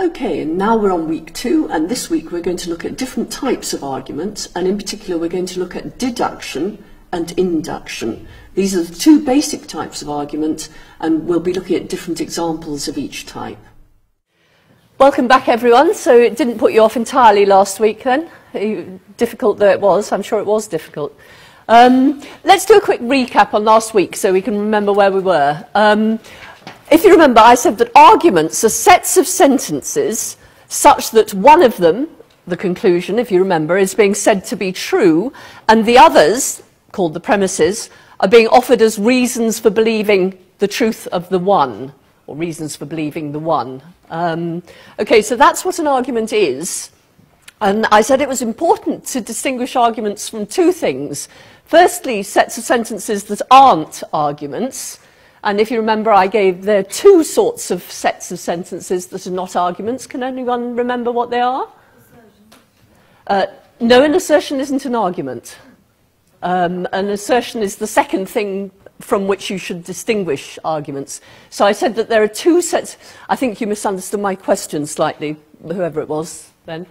Okay, and now we're on week 2, and this week we're going to look at different types of arguments, and in particular we're going to look at deduction and induction. These are the two basic types of argument, and we'll be looking at different examples of each type. Welcome back, everyone. So it didn't put you off entirely last week then? Difficult though it was, I'm sure it was difficult. Let's do a quick recap on last week so we can remember where we were. If you remember, I said that arguments are sets of sentences such that one of them, the conclusion, if you remember, is being said to be true, and the others, called the premises, are being offered as reasons for believing the truth of the one, or reasons for believing the one. Okay, so that's what an argument is. And I said it was important to distinguish arguments from two things. Firstly, sets of sentences that aren't arguments. And if you remember, there are two sorts of sets of sentences that are not arguments. Can anyone remember what they are? No, an assertion isn't an argument. An assertion is the second thing from which you should distinguish arguments. So I said that there are two sets. I think you misunderstood my question slightly, whoever it was then.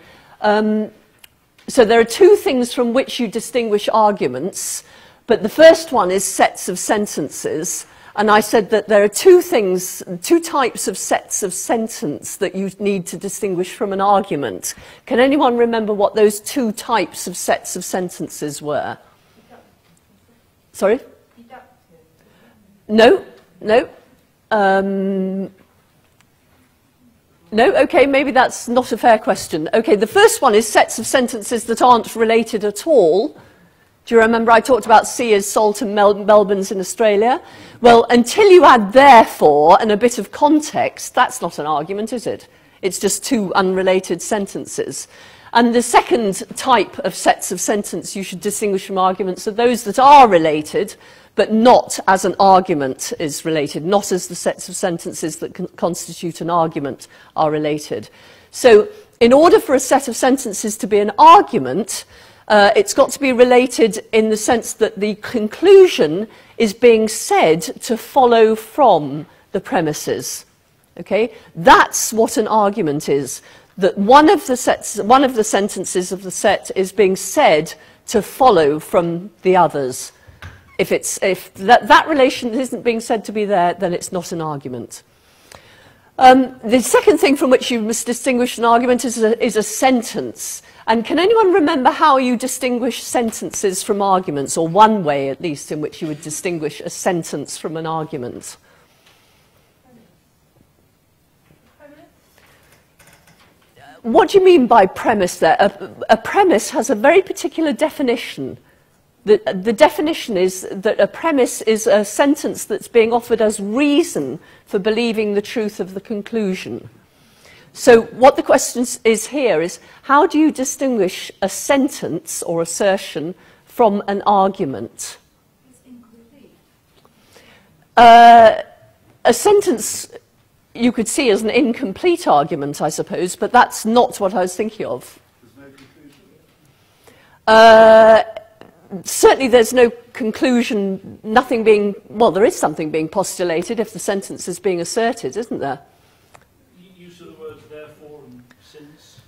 So there are two things from which you distinguish arguments, but the first one is sets of sentences. And I said that there are two types of sets of sentence that you need to distinguish from an argument. Can anyone remember what those two types of sets of sentences were? Sorry? No, no. No, okay, maybe that's not a fair question. Okay, the first one is sets of sentences that aren't related at all. Do you remember I talked about Sears, Salt and Melbourne's in Australia? Well, until you add therefore and a bit of context, that's not an argument, is it? It's just two unrelated sentences. And the second type of sets of sentence you should distinguish from arguments are those that are related, but not as an argument is related, not as the sets of sentences that constitute an argument are related. So in order for a set of sentences to be an argument, it's got to be related in the sense that the conclusion is being said to follow from the premises. Okay? That's what an argument is. That one of the sentences of the set is being said to follow from the others. If that relation isn't being said to be there, then it's not an argument. The second thing from which you must distinguish an argument is a sentence. And can anyone remember how you distinguish sentences from arguments, or one way at least in which you would distinguish a sentence from an argument? What do you mean by premise there? A premise has a very particular definition. The definition is that a premise is a sentence that's being offered as reason for believing the truth of the conclusion. So what the question is here is, how do you distinguish a sentence or assertion from an argument? It's incomplete. A sentence you could see as an incomplete argument, I suppose, but that's not what I was thinking of. There's no conclusion? Certainly there's no conclusion, nothing being, well, there is something being postulated if the sentence is being asserted, isn't there? Use of the words therefore and since.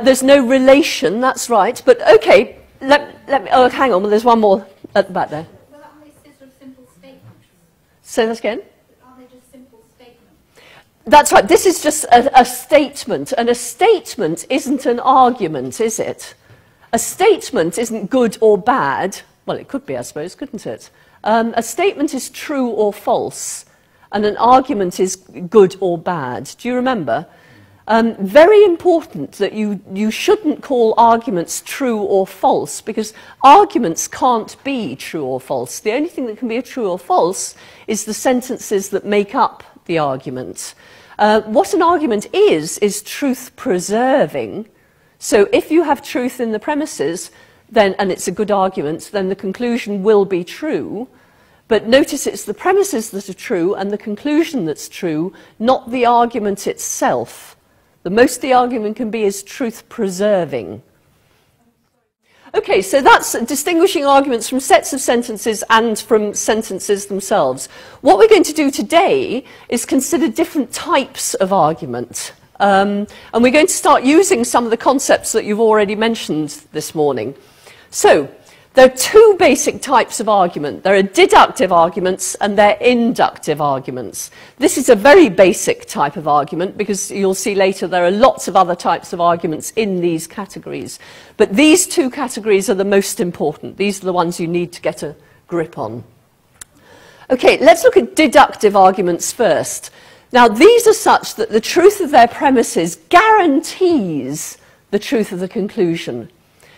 There's no relation, that's right, but okay, let me, oh, hang on, there's one more at the back there. Well, aren't they sort of simple statements? Say that again? Aren't they just simple statements? That's right, this is just a statement, and a statement isn't an argument, is it? A statement isn't good or bad. Well, it could be, I suppose, couldn't it? A statement is true or false, and an argument is good or bad. Do you remember? Very important that you shouldn't call arguments true or false, because arguments can't be true or false. The only thing that can be a true or false is the sentences that make up the argument. What an argument is truth preserving. So if you have truth in the premises, then, and it's a good argument, then the conclusion will be true. But notice it's the premises that are true and the conclusion that's true, not the argument itself. The most the argument can be is truth preserving. Okay, so that's distinguishing arguments from sets of sentences and from sentences themselves. What we're going to do today is consider different types of argument. And we're going to start using some of the concepts that you've already mentioned this morning. So, there are two basic types of argument. There are deductive arguments and there are inductive arguments. This is a very basic type of argument because you'll see later there are lots of other types of arguments in these categories. But these two categories are the most important. These are the ones you need to get a grip on. Okay, let's look at deductive arguments first. Now, these are such that the truth of their premises guarantees the truth of the conclusion.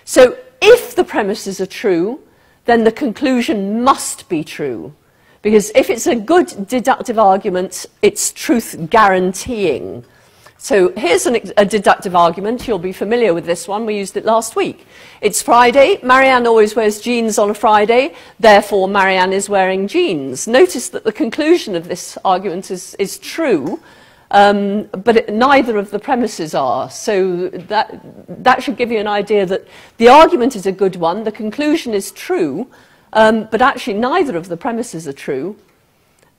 So, if the premises are true, then the conclusion must be true. Because if it's a good deductive argument, it's truth guaranteeing. So here's a deductive argument. You'll be familiar with this one. We used it last week. It's Friday. Marianne always wears jeans on a Friday. Therefore, Marianne is wearing jeans. Notice that the conclusion of this argument is true. But neither of the premises are. So that should give you an idea that the argument is a good one, the conclusion is true, but actually neither of the premises are true.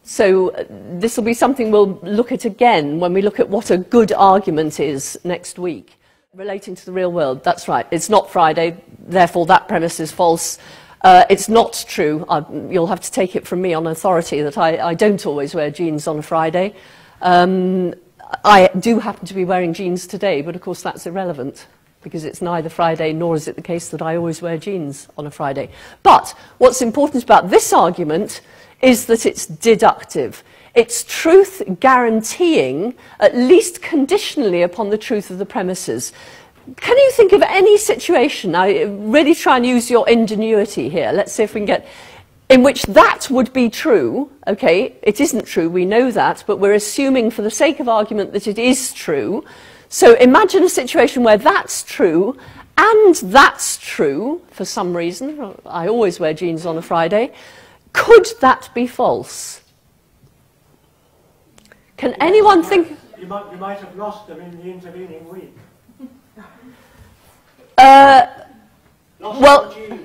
So this will be something we'll look at again when we look at what a good argument is next week. Relating to the real world, that's right. It's not Friday, therefore that premise is false. It's not true. You'll have to take it from me on authority that I don't always wear jeans on a Friday. I do happen to be wearing jeans today, but of course that's irrelevant because it's neither Friday nor is it the case that I always wear jeans on a Friday. But what's important about this argument is that it's deductive. It's truth guaranteeing, at least conditionally, upon the truth of the premises. Can you think of any situation, I really try and use your ingenuity here, let's see if we can get, in which that would be true. Okay, it isn't true, we know that, but we're assuming for the sake of argument that it is true. So imagine a situation where that's true, and that's true for some reason. I always wear jeans on a Friday. Could that be false? Can anyone think... You might have lost them in the intervening week. Lost well... jeans.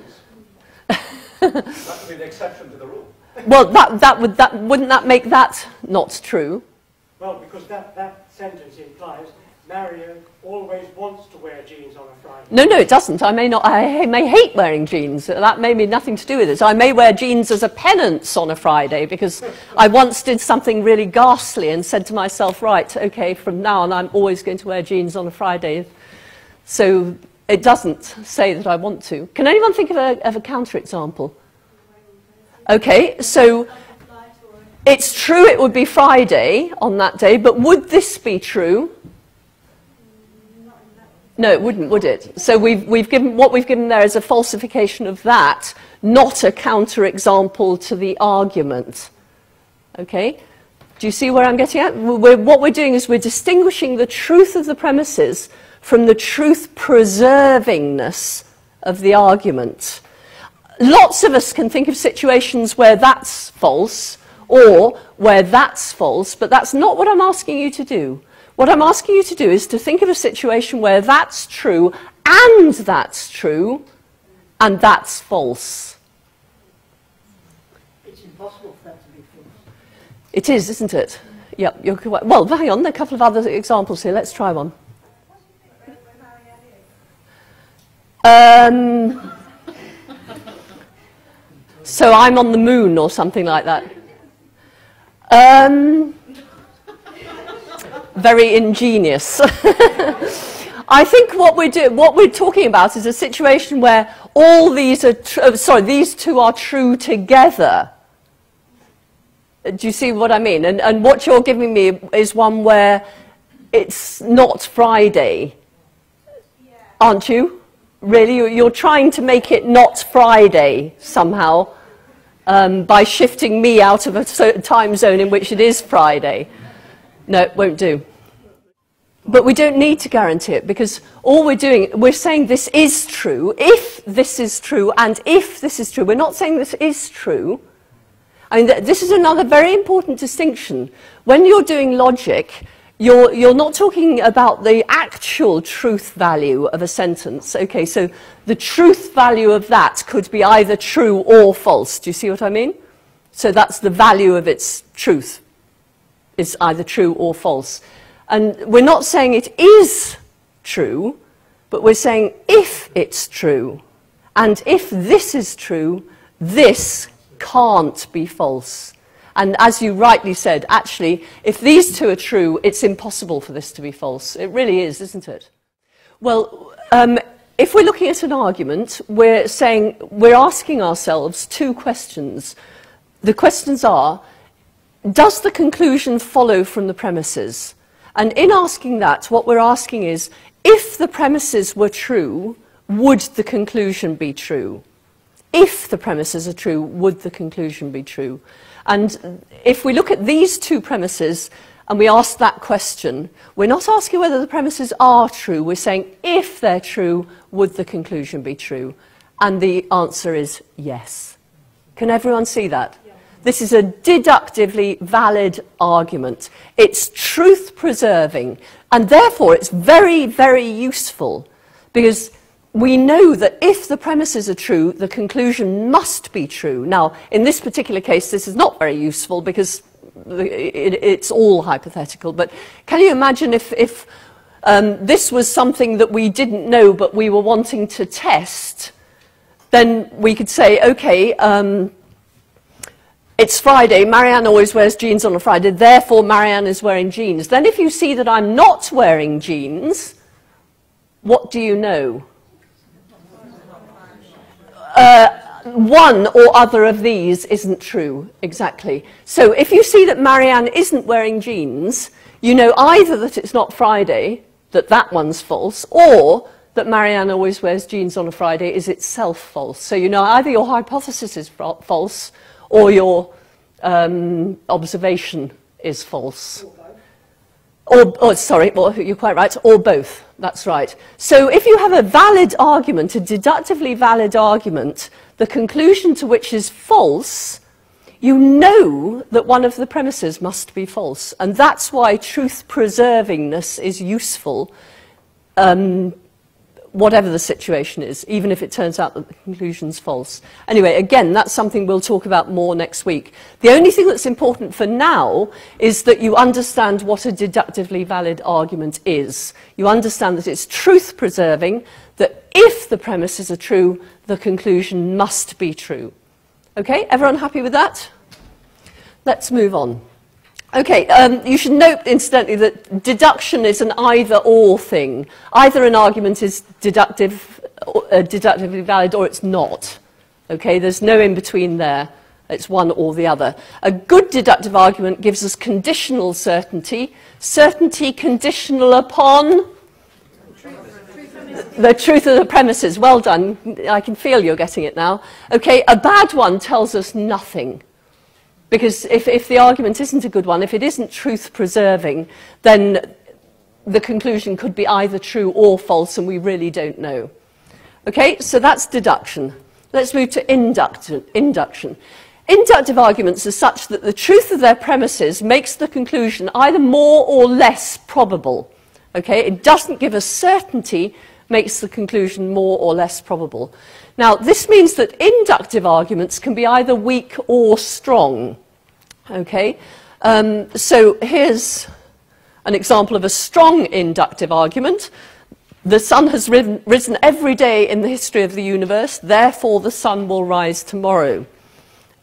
That would be the exception to the rule. Well, wouldn't that make that not true? Well, because that sentence implies Marion always wants to wear jeans on a Friday. No, it doesn't. I may hate wearing jeans. That may be nothing to do with it. I may wear jeans as a penance on a Friday because I once did something really ghastly and said to myself, right, okay, from now on I'm always going to wear jeans on a Friday. So it doesn't say that I want to. Can anyone think of a counterexample? Okay, so it's true it would be Friday on that day, but would this be true? No, it wouldn't, would it? So what we've given there is a falsification of that, not a counterexample to the argument. Okay? Do you see where I'm getting at? What we're doing is we're distinguishing the truth of the premises from the truth preservingness of the argument. Lots of us can think of situations where that's false or where that's false, but that's not what I'm asking you to do. What I'm asking you to do is to think of a situation where that's true, and that's true, and that's false. It's impossible for that to be false. It is, isn't it? Yep, you're correct. Well, hang on, there are a couple of other examples here. Let's try one. So I'm on the moon or something like that. Very ingenious. I think what we're talking about is a situation where all these are these two are true together. Do you see what I mean? And what you're giving me is one where it's not Friday, aren't you? Really, you're trying to make it not Friday somehow by shifting me out of a certain time zone in which it is Friday. No, it won't do. But we don't need to guarantee it because all we're saying this is true, if this is true, and if this is true. We're not saying this is true. I mean, this is another very important distinction. When you're doing logic, you're not talking about the actual truth value of a sentence. Okay, so the truth value of that could be either true or false. Do you see what I mean? So that's the value of its truth. It's either true or false. And we're not saying it is true, but we're saying if it's true, and if this is true, this can't be false. And as you rightly said, actually, if these two are true, it's impossible for this to be false. It really is, isn't it? Well, if we're looking at an argument, we're asking ourselves two questions. The questions are, does the conclusion follow from the premises? And in asking that, what we're asking is, if the premises were true, would the conclusion be true? If the premises are true, would the conclusion be true? And if we look at these two premises and we ask that question, we're not asking whether the premises are true, we're saying if they're true, would the conclusion be true? And the answer is yes. Can everyone see that? This is a deductively valid argument. It's truth-preserving, and therefore it's very, very useful, because we know that if the premises are true, the conclusion must be true. Now, in this particular case, this is not very useful because it's all hypothetical, but can you imagine if this was something that we didn't know but we were wanting to test, then we could say, okay, it's Friday, Marianne always wears jeans on a Friday, therefore Marianne is wearing jeans. Then if you see that I'm not wearing jeans, what do you know? One or other of these isn't true, exactly. So if you see that Marianne isn't wearing jeans, you know either that it's not Friday, that one's false, or that Marianne always wears jeans on a Friday is itself false. So you know either your hypothesis is false, or your observation is false. Well, you're quite right, or both, that's right. So if you have a valid argument, a deductively valid argument, the conclusion to which is false, you know that one of the premises must be false. And that's why truth-preservingness is useful, whatever the situation is, even if it turns out that the conclusion's false. Anyway, again, that's something we'll talk about more next week. The only thing that's important for now is that you understand what a deductively valid argument is. You understand that it's truth-preserving, that if the premises are true, the conclusion must be true. Okay, everyone happy with that? Let's move on. Okay, you should note, incidentally, that deduction is an either-or thing. Either an argument is deductively valid or it's not. Okay, there's no in-between there. It's one or the other. A good deductive argument gives us conditional certainty. Certainty conditional upon the truth of the premises. Well done. I can feel you're getting it now. Okay, a bad one tells us nothing. Because if the argument isn't a good one, if it isn't truth-preserving, then the conclusion could be either true or false, and we really don't know. Okay, so that's deduction. Let's move to induction. Inductive arguments are such that the truth of their premises makes the conclusion either more or less probable. Okay, it doesn't give us certainty, makes the conclusion more or less probable. Now, this means that inductive arguments can be either weak or strong. Okay, so here's an example of a strong inductive argument. The sun has risen every day in the history of the universe, therefore the sun will rise tomorrow.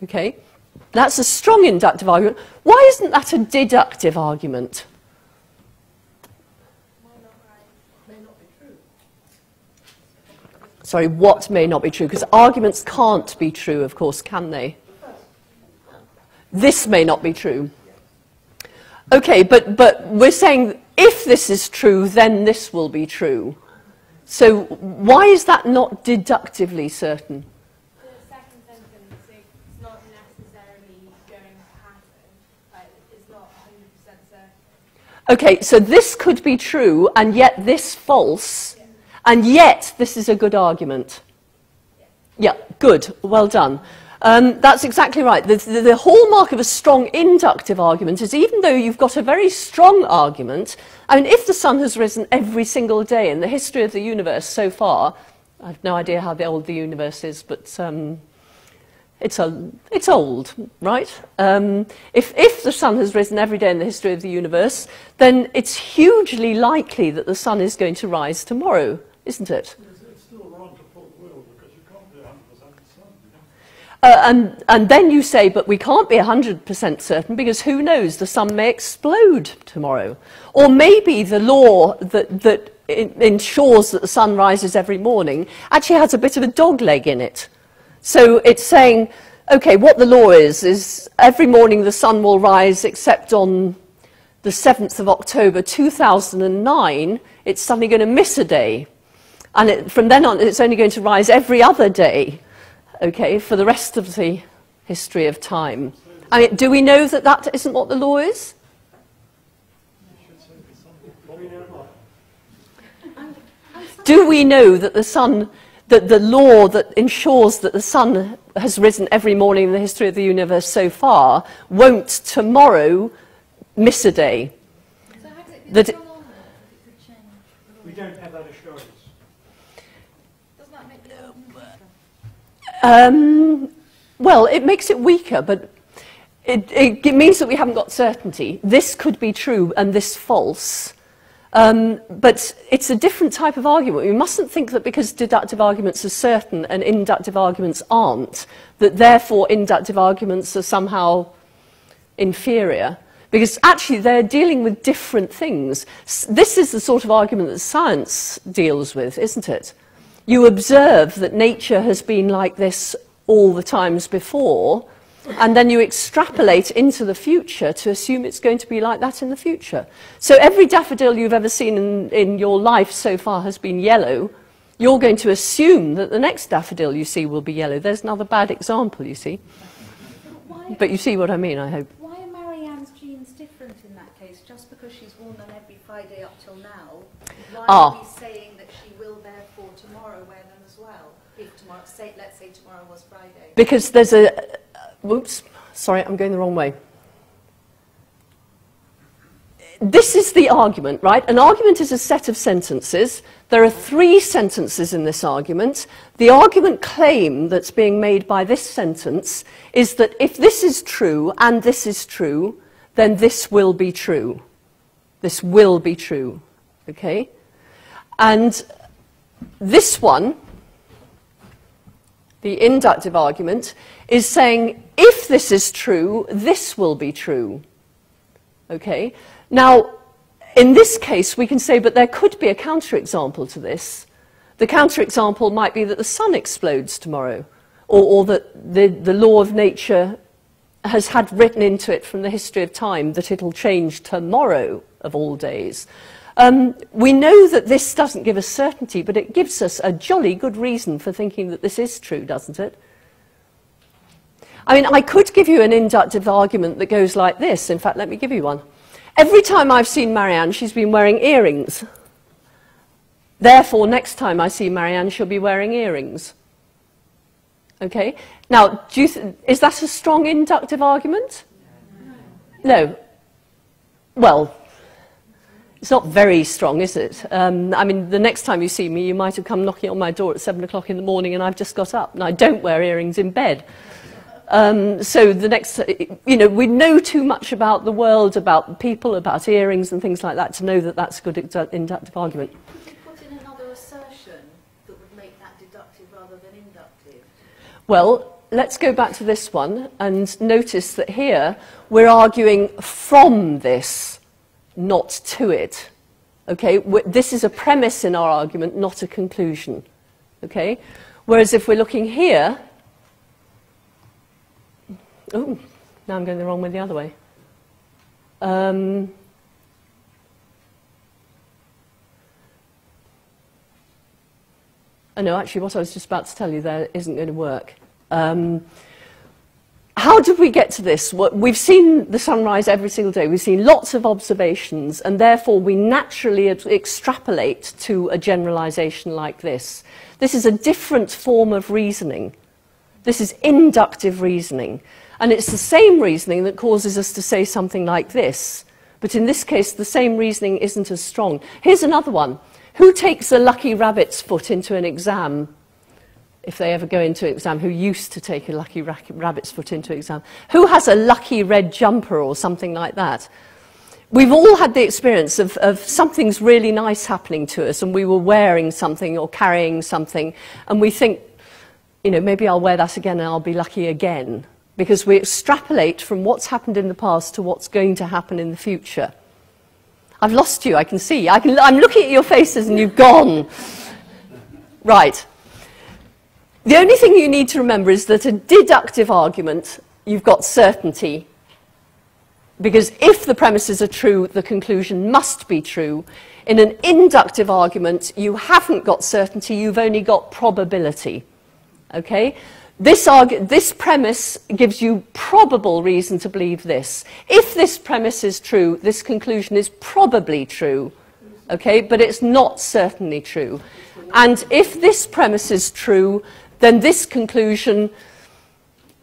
Okay, that's a strong inductive argument. Why isn't that a deductive argument? Sorry, what may not be true? Because arguments can't be true, of course, can they? This may not be true. Okay, but we're saying if this is true, then this will be true. So why is that not deductively certain? The second sentence, it's not necessarily going to happen. It's not 100% certain. Okay, so this could be true, and yet this false, and yet this is a good argument. Yeah, good, well done. That's exactly right. The hallmark of a strong inductive argument is even though you've got a very strong argument, I mean, if the sun has risen every single day in the history of the universe so far, I have no idea how old the universe is, but It's old, right? If the sun has risen every day in the history of the universe, then it's hugely likely that the sun is going to rise tomorrow, isn't it? It's still wrong to put will, because you can't be 100% certain. And then you say, but we can't be 100% certain because who knows, the sun may explode tomorrow. Or maybe the law that ensures that the sun rises every morning actually has a bit of a dog leg in it. So it's saying, okay, what the law is every morning the sun will rise except on the 7th of October 2009, it's suddenly going to miss a day. And from then on, it's only going to rise every other day, okay, for the rest of the history of time. I mean, do we know that that isn't what the law is? Do we know that the sun, that the law that ensures that the sun has risen every morning in the history of the universe so far won't tomorrow miss a day? So how does it That be it- so long then if it could change? We don't have that assurance. Doesn't that make the law weaker? Well, it makes it weaker, but it means that we haven't got certainty. This could be true and this false. But it's a different type of argument. We mustn't think that because deductive arguments are certain and inductive arguments aren't, that therefore inductive arguments are somehow inferior. Because actually they're dealing with different things. This is the sort of argument that science deals with, isn't it? You observe that nature has been like this all the times before, and then you extrapolate into the future to assume it's going to be like that in the future. So every daffodil you've ever seen in your life so far has been yellow. You're going to assume that the next daffodil you see will be yellow. There's another bad example, you see. But you see what I mean, I hope. Why are Marianne's genes different in that case? Just because she's worn them every Friday up till now, why are we saying that she will therefore tomorrow wear them as well? If tomorrow, let's say tomorrow was Friday. Because there's a... Whoops, sorry, I'm going the wrong way. This is the argument, right? An argument is a set of sentences. There are 3 sentences in this argument. The argument claim that's being made by this sentence is that if this is true and this is true, then this will be true. This will be true, okay? And this one, the inductive argument, is saying, if this is true, this will be true. Okay? Now, in this case, we can say, but there could be a counterexample to this. The counterexample might be that the sun explodes tomorrow, or that the law of nature has had written into it from the history of time that it'll change tomorrow, of all days. We know that this doesn't give us certainty, but it gives us a jolly good reason for thinking that this is true, doesn't it? I mean, I could give you an inductive argument that goes like this. In fact, let me give you one. Every time I've seen Marianne, she's been wearing earrings. Therefore, next time I see Marianne, she'll be wearing earrings. Okay? Now, is that a strong inductive argument? No. Well, it's not very strong, is it? I mean, the next time you see me, you might have come knocking on my door at 7 o'clock in the morning and I've just got up, and I don't wear earrings in bed. So the next, you know, we know too much about the world, about people, about earrings and things like that to know that that's a good inductive argument. Could you put in another assertion that would make that deductive rather than inductive? Well, let's go back to this one and notice that here we're arguing from this, not to it. Okay, this is a premise in our argument, not a conclusion. Okay, whereas if we're looking here, oh, now I'm going the wrong way the other way. Oh no, actually what I was just about to tell you there isn't going to work. How did we get to this? We've seen the sunrise every single day. We've seen lots of observations, and therefore we naturally extrapolate to a generalization like this. This is a different form of reasoning. This is inductive reasoning. And it's the same reasoning that causes us to say something like this. But in this case, the same reasoning isn't as strong. Here's another one. Who takes a lucky rabbit's foot into an exam? if they ever go into exam, who used to take a lucky rabbit's foot into exam. Who has a lucky red jumper or something like that? We've all had the experience of something's really nice happening to us, and we were wearing something or carrying something, and we think, you know, maybe I'll wear that again and I'll be lucky again, because we extrapolate from what's happened in the past to what's going to happen in the future. I've lost you, I can see. I'm looking at your faces and you've gone. Right. The only thing you need to remember is that a deductive argument, you've got certainty. Because if the premises are true, the conclusion must be true. In an inductive argument, you haven't got certainty, you've only got probability. Okay? This premise gives you probable reason to believe this. If this premise is true, this conclusion is probably true. Okay? But it's not certainly true. And if this premise is true, then this conclusion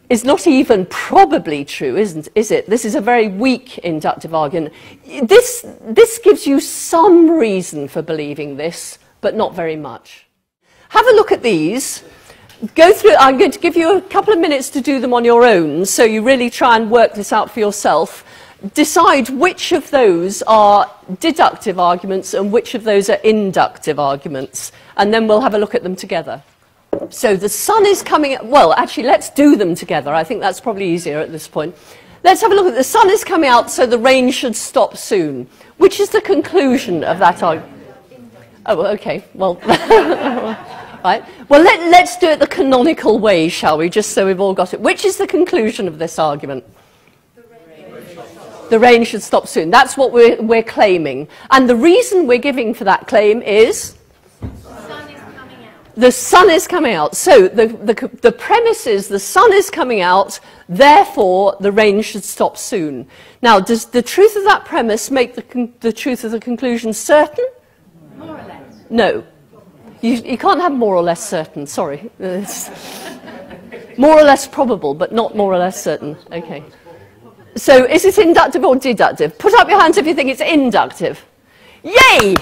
is not even probably true, is it? This is a very weak inductive argument. This gives you some reason for believing this, but not very much. Have a look at these. Go through. I'm going to give you a couple of minutes to do them on your own, so you really try and work this out for yourself. Decide which of those are deductive arguments and which of those are inductive arguments, and then we'll have a look at them together. So the sun is coming, well, actually, let's do them together. I think that's probably easier at this point. Let's have a look at the sun is coming out, so the rain should stop soon. Which is the conclusion of that argument? Oh, okay, well, right. Well, let's do it the canonical way, shall we, just so we've all got it. Which is the conclusion of this argument? The rain should stop soon. That's what we're claiming. And the reason we're giving for that claim is? The sun is coming out. So the premise is the sun is coming out, therefore the rain should stop soon. Now, does the truth of that premise make the truth of the conclusion certain? More or less. No. You can't have more or less certain, sorry. It's more or less probable, but not more or less certain. Okay. So is it inductive or deductive? Put up your hands if you think it's inductive. Yay!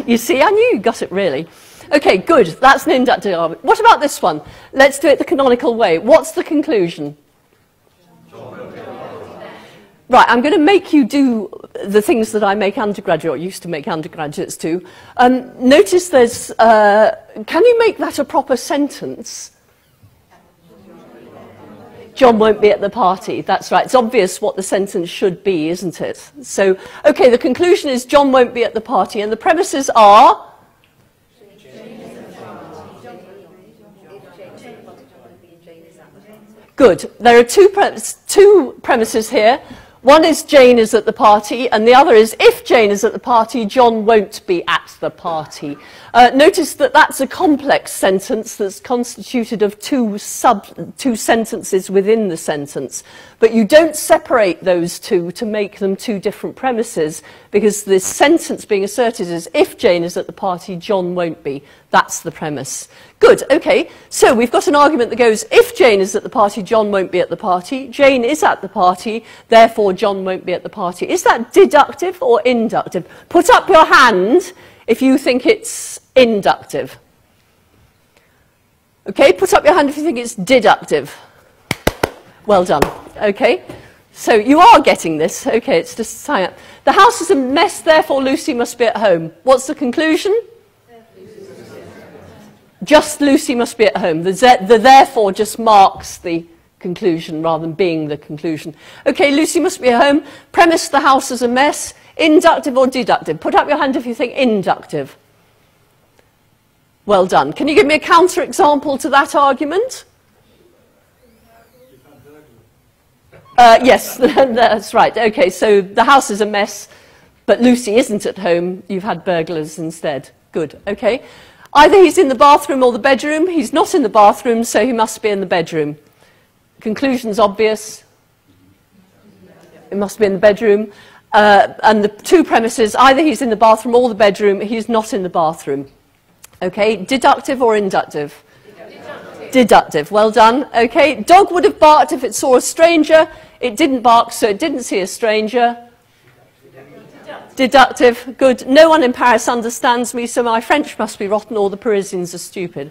You see, I knew you got it really. Okay, good. That's an inductive argument. What about this one? Let's do it the canonical way. What's the conclusion? Right, I'm going to make you do the things that I make undergraduate, or used to make undergraduates do. Notice there's, can you make that a proper sentence? John won't be at the party. That's right. It's obvious what the sentence should be, isn't it? So, okay, the conclusion is John won't be at the party, and the premises are? Good. There are two premises here. One is Jane is at the party, and the other is if Jane is at the party, John won't be at the party. Notice that that's a complex sentence that's constituted of two sentences within the sentence. But you don't separate those two to make them two different premises, because the sentence being asserted is if Jane is at the party, John won't be. That's the premise. Good, okay, so we've got an argument that goes, if Jane is at the party, John won't be at the party. Jane is at the party, therefore John won't be at the party. Is that deductive or inductive? Put up your hand if you think it's inductive. Okay, put up your hand if you think it's deductive. Well done, okay. So you are getting this, okay, it's just sign up. The house is a mess, therefore Lucy must be at home. What's the conclusion? Just Lucy must be at home. The therefore just marks the conclusion rather than being the conclusion. Okay, Lucy must be at home. Premise the house is a mess. Inductive or deductive? Put up your hand if you think inductive. Well done. Can you give me a counter example to that argument? Yes, that's right. Okay, so the house is a mess, but Lucy isn't at home. You've had burglars instead. Good, okay. Either he's in the bathroom or the bedroom. He's not in the bathroom, so he must be in the bedroom. Conclusion's obvious. It must be in the bedroom. And the two premises, either he's in the bathroom or the bedroom. He's not in the bathroom. Okay, deductive or inductive? Deductive. Deductive, well done. Okay, dog would have barked if it saw a stranger. It didn't bark, so it didn't see a stranger. Deductive, good. No one in Paris understands me, so my French must be rotten or the Parisians are stupid.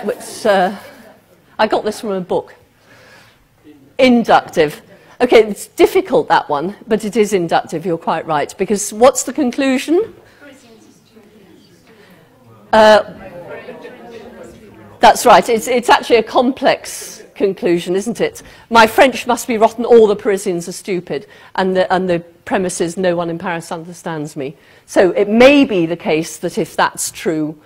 which I got this from a book. Inductive. Okay, it's difficult, that one, but it is inductive, you're quite right, because what's the conclusion? That's right, it's actually a complex conclusion, isn't it? My French must be rotten, all the Parisians are stupid, and the premise is no one in Paris understands me. So it may be the case that if that's true,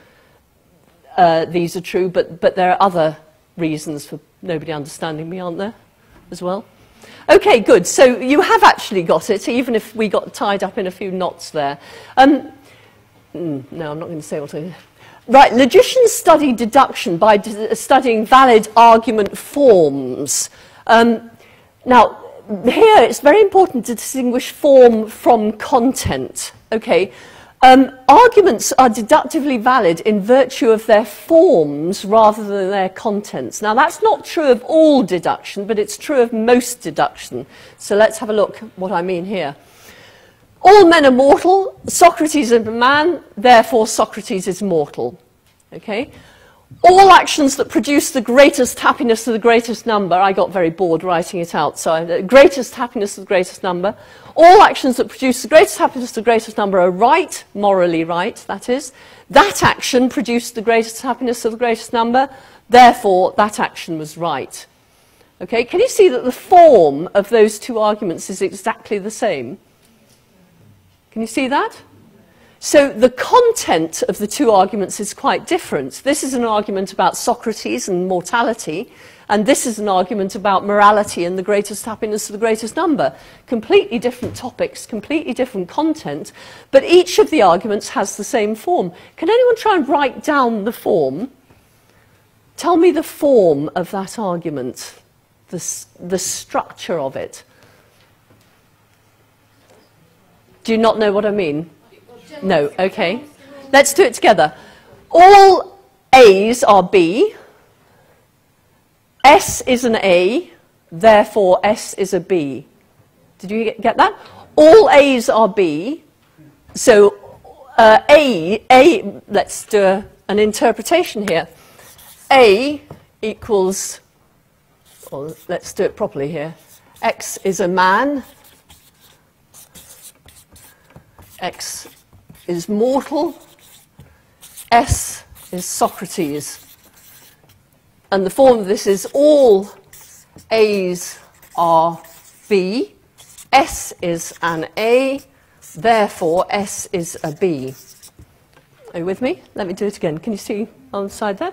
these are true, but there are other reasons for nobody understanding me, aren't there, as well? Okay, good. So you have actually got it, even if we got tied up in a few knots there. No, I'm not going to say what I... Right, logicians study deduction by studying valid argument forms. Now, here it's very important to distinguish form from content. Okay, arguments are deductively valid in virtue of their forms rather than their contents. Now, that's not true of all deduction, but it's true of most deduction. So let's have a look at what I mean here. All men are mortal. Socrates is a man, therefore Socrates is mortal. Okay? All actions that produce the greatest happiness of the greatest number, I got very bored writing it out, so greatest happiness of the greatest number. All actions that produce the greatest happiness of the greatest number are right, morally right, that is. That action produced the greatest happiness of the greatest number, therefore that action was right. Okay? Can you see that the form of those two arguments is exactly the same? Can you see that? So the content of the two arguments is quite different. This is an argument about Socrates and mortality, and this is an argument about morality and the greatest happiness of the greatest number. Completely different topics, completely different content, but each of the arguments has the same form. Can anyone try and write down the form? Tell me the form of that argument, the structure of it. Do you not know what I mean? No, okay. Let's do it together. All A's are B. S is an A, therefore S is a B. Did you get that? All A's are B. So let's do an interpretation here. A equals, or let's do it properly here. X is a man. X is mortal, S is Socrates. And the form of this is all A's are B, S is an A, therefore S is a B. Are you with me? Let me do it again. Can you see on the side there?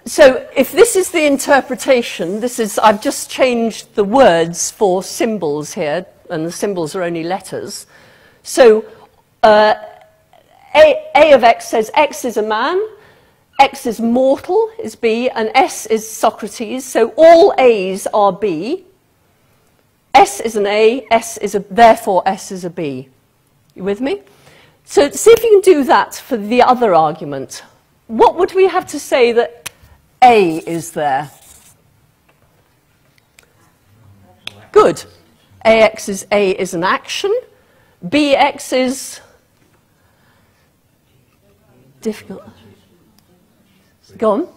So if this is the interpretation, I've just changed the words for symbols here, and the symbols are only letters. So A of X says X is a man, X is mortal, is B, and S is Socrates. So all A's are B. S is an A, therefore S is a B. You with me? So see if you can do that for the other argument. What would we have to say that A is there? Good. AX is A is an action. BX is difficult. Go on.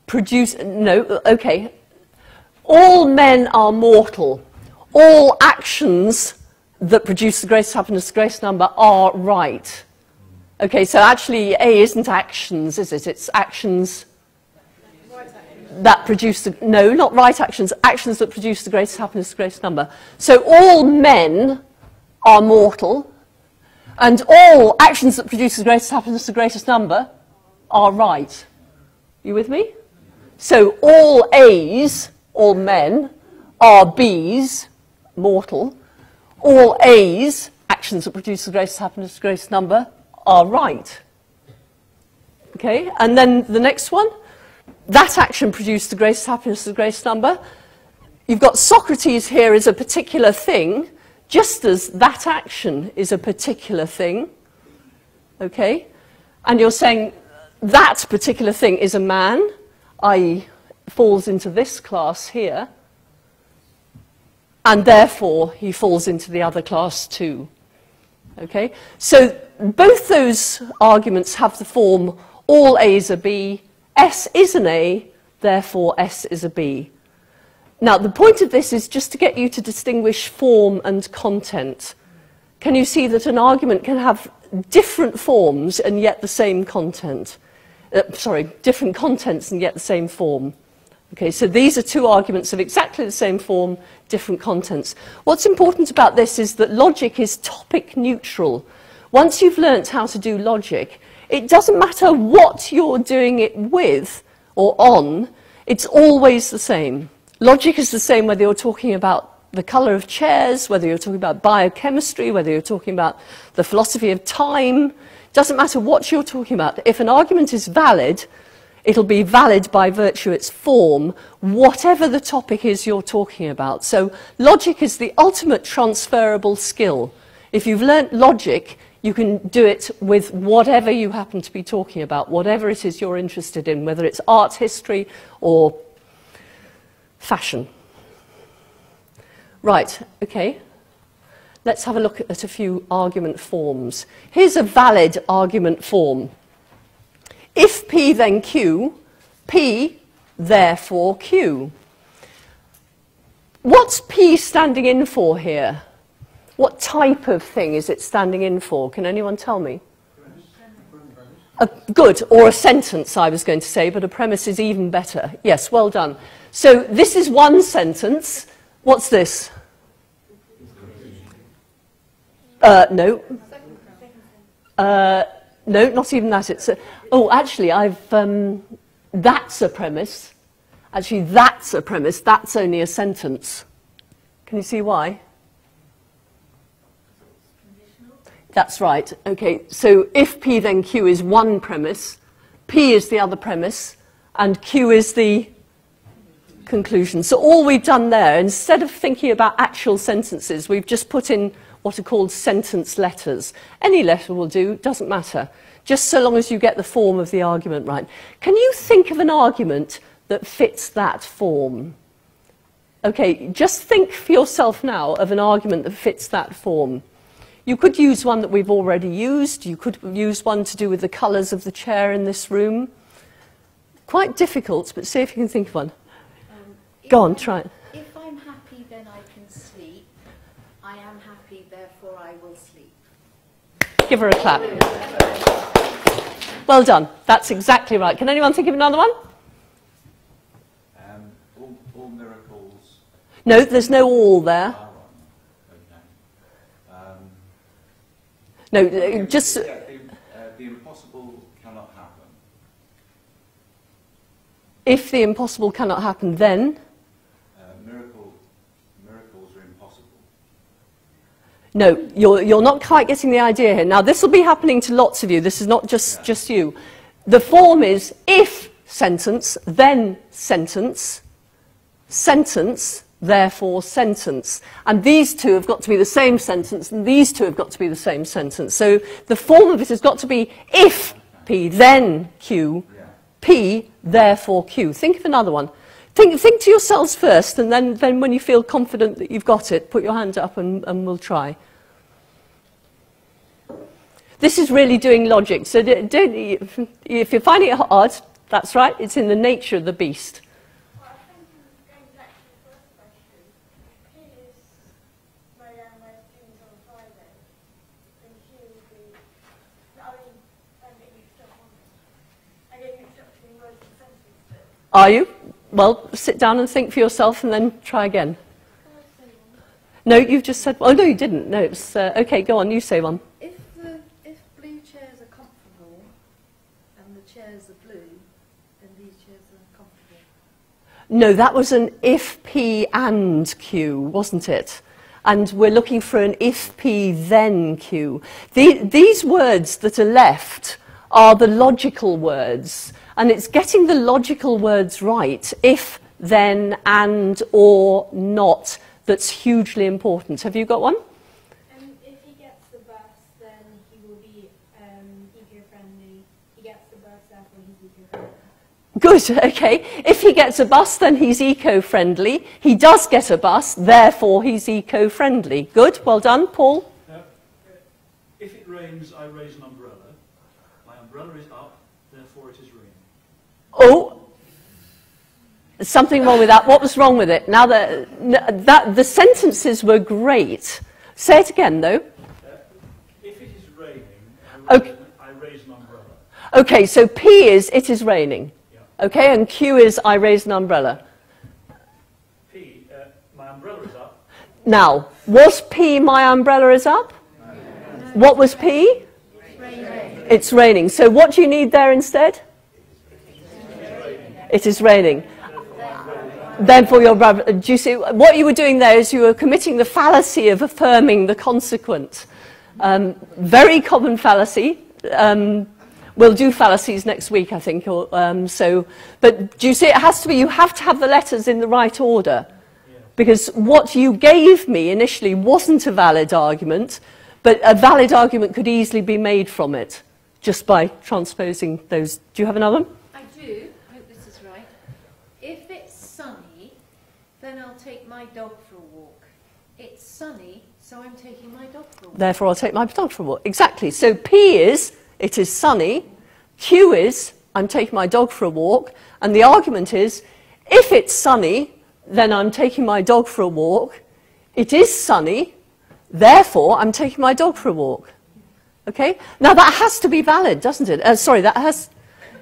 Produce, no, okay. All men are mortal. All actions that produce the greatest happiness, the greatest number, are right. Okay, so actually A isn't actions, is it? It's actions that produce the, no, not right actions, actions that produce the greatest happiness, the greatest number. So all men are mortal, and all actions that produce the greatest happiness, the greatest number, are right. You with me? So all A's, all men, are B's, mortal. All A's, actions that produce the greatest happiness, the greatest number, are right. Okay, and then the next one. That action produced the greatest happiness, the greatest number. You've got Socrates here as a particular thing, just as that action is a particular thing. Okay? And you're saying that particular thing is a man, i.e. falls into this class here, and therefore he falls into the other class too. Okay, so both those arguments have the form all A's are B, S is an A, therefore S is a B. Now, the point of this is just to get you to distinguish form and content. Can you see that an argument can have different forms and yet the same content? Different contents and yet the same form. Okay, so these are two arguments of exactly the same form, different contents. What's important about this is that logic is topic neutral. Once you've learnt how to do logic, it doesn't matter what you're doing it with or on, it's always the same. Logic is the same whether you're talking about the colour of chairs, whether you're talking about biochemistry, whether you're talking about the philosophy of time. It doesn't matter what you're talking about. If an argument is valid, it'll be valid by virtue of its form, whatever the topic is you're talking about. So logic is the ultimate transferable skill. If you've learnt logic, you can do it with whatever you happen to be talking about, whatever it is you're interested in, whether it's art history or fashion. Right, okay. Let's have a look at a few argument forms. Here's a valid argument form. If P then Q, P therefore Q. What's P standing in for here? What type of thing is it standing in for? Can anyone tell me? Good, or a sentence I was going to say, but a premise is even better. Yes, well done. So this is one sentence. What's this? No. No, not even that. It's oh, actually, that's a premise. Actually, that's a premise. That's only a sentence. Can you see why? That's right. Okay, so if P then Q is one premise, P is the other premise, and Q is the conclusion. So all we've done there, instead of thinking about actual sentences, we've just put in what are called sentence letters. Any letter will do, doesn't matter, just so long as you get the form of the argument right. Can you think of an argument that fits that form? Okay, just think for yourself now of an argument that fits that form. You could use one that we've already used. You could use one to do with the colours of the chair in this room. Quite difficult, but see if you can think of one. Go on, try it. If I'm happy, then I can sleep. I am happy, therefore I will sleep. Give her a clap. Well done. That's exactly right. Can anyone think of another one? All miracles. No, there's no all there. No, just... the impossible cannot happen. If the impossible cannot happen, then... miracles are impossible. No, you're not quite getting the idea here. Now, this will be happening to lots of you. This is not just you. The form is if sentence, then sentence, sentence, therefore sentence. And these two have got to be the same sentence, and these two have got to be the same sentence. So the form of it has got to be if P, then Q, P, therefore Q. Think of another one. Think to yourselves first, and then when you feel confident that you've got it, put your hand up and we'll try. This is really doing logic. So if you're finding it hard, that's right, it's in the nature of the beast. Are you? Well, sit down and think for yourself and then try again. No, you've just said... Oh, no, you didn't. No, it's... OK, go on, you say one. If blue chairs are comfortable and the chairs are blue, then these chairs are comfortable. No, that was an if P and Q, wasn't it? And we're looking for an if P then Q. These words that are left are the logical words. And it's getting the logical words right, if, then, and, or, not, that's hugely important. Have you got one? If he gets the bus, then he will be eco-friendly. He gets the bus, therefore he's eco-friendly. Good, okay. If he gets a bus, then he's eco-friendly. He does get a bus, therefore he's eco-friendly. Good, well done. Paul? if it rains, I raise an umbrella. My umbrella is up, therefore it is raining. Oh, there's something wrong with that. What was wrong with it? Now, the sentences were great. Say it again, though. If it is raining, Okay. I raise an umbrella. Okay, so P is it is raining. Yeah. Okay, and Q is I raise an umbrella. P, my umbrella is up. Now, was P my umbrella is up? What was P? It's raining. So what do you need there instead? It is raining. Therefore, do you see, what you were doing there is you were committing the fallacy of affirming the consequent. Very common fallacy. We'll do fallacies next week, I think. But do you see, it has to be, you have to have the letters in the right order. Because what you gave me initially wasn't a valid argument, but a valid argument could easily be made from it, just by transposing those. Do you have another one? I do. I hope this is right. If it's sunny, then I'll take my dog for a walk. It's sunny, so I'm taking my dog for a walk. Therefore, I'll take my dog for a walk. Exactly. So P is, it is sunny. Q is, I'm taking my dog for a walk. And the argument is, if it's sunny, then I'm taking my dog for a walk. It is sunny. Therefore, I'm taking my dog for a walk. Okay? Now, that has to be valid, doesn't it?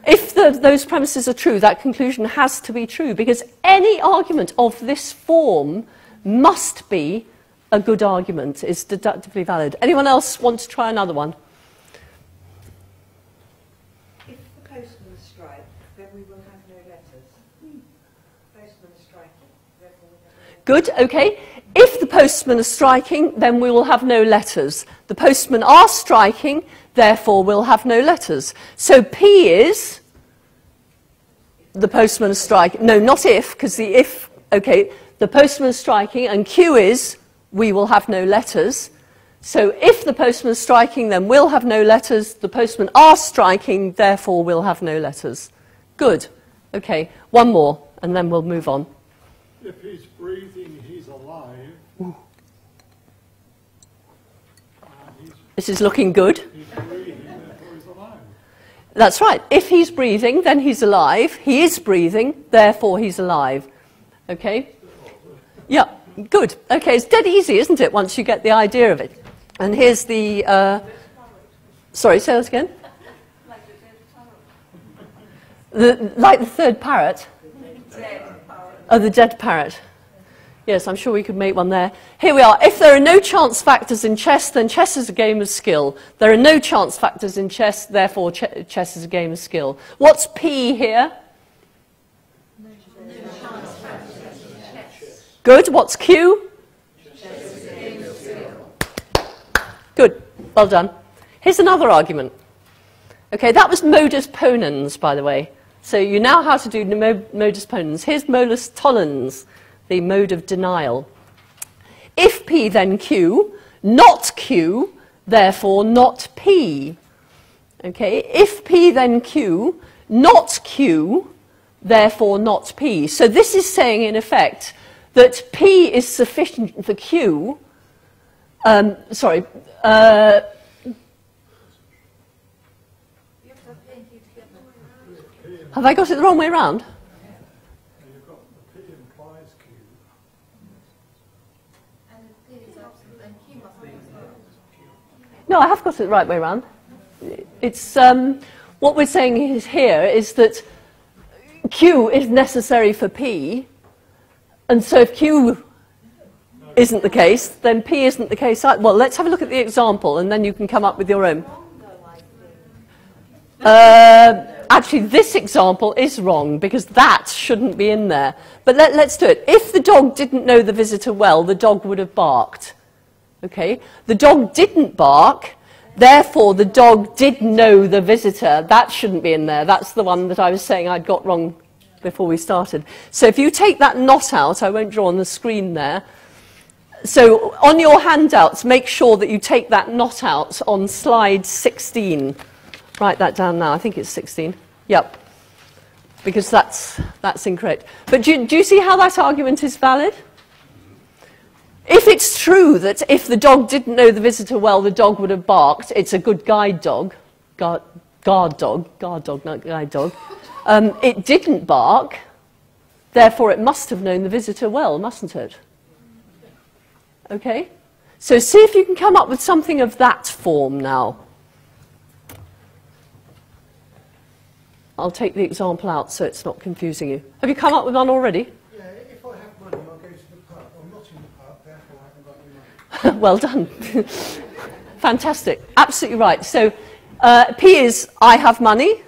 If those premises are true, that conclusion has to be true, because any argument of this form must be a good argument, is deductively valid. Anyone else want to try another one? If the postman strikes, then we will have no letters. Postman striking, therefore we have no letters. Good, okay. If the postmen are striking, then we will have no letters. The postmen are striking, therefore we'll have no letters. So P is, the postman is striking. No, not if, because the if, okay, the postman is striking, and Q is, we will have no letters. So if the postman is striking, then we'll have no letters. The postmen are striking, therefore we'll have no letters. Good. Okay, one more, and then we'll move on. If he's breathing, he's alive. This is looking good. He's breathing, therefore he's alive. That's right. If he's breathing, then he's alive. He is breathing, therefore he's alive. Okay? Yeah, good. Okay, it's dead easy, isn't it, once you get the idea of it? And here's the... sorry, say that again? Like the third parrot? Oh, the dead parrot. Yes, I'm sure we could make one there. Here we are. If there are no chance factors in chess, then chess is a game of skill. There are no chance factors in chess, therefore chess is a game of skill. What's P here? No chance factors in chess. Good. What's Q? Chess is a game of skill. Good. Well done. Here's another argument. Okay, that was modus ponens, by the way. So you know how to do modus ponens. Here's modus tollens, the mode of denial. If P, then Q, not Q, therefore not P. Okay, if P, then Q, not Q, therefore not P. So this is saying, in effect, that P is sufficient for Q. Have I got it the wrong way around? You've got the P implies Q. And the P is absent, then Q must be as well. No, I have got it the right way around. It's, what we're saying is here is that Q is necessary for P, and so if Q isn't the case, then P isn't the case. Well, let's have a look at the example, and then you can come up with your own. Actually, this example is wrong, because that shouldn't be in there. But let's do it. If the dog didn't know the visitor well, the dog would have barked. Okay? The dog didn't bark, therefore the dog did know the visitor. That shouldn't be in there. That's the one that I was saying I'd got wrong before we started. So if you take that not out, I won't draw on the screen there. So on your handouts, make sure that you take that not out on slide 16. Write that down now. I think it's 16. Yep. Because that's incorrect. But do you see how that argument is valid? If it's true that if the dog didn't know the visitor well, the dog would have barked, it's a good guide dog, guard dog, not guide dog. It didn't bark, therefore it must have known the visitor well, mustn't it? Okay? So see if you can come up with something of that form now. I'll take the example out so it's not confusing you. Have you come up with one already? Yeah, if I have money, I'll go to the pub. I'm not in the pub, therefore I haven't got any money. Well done. Fantastic. Absolutely right. So P is I have money.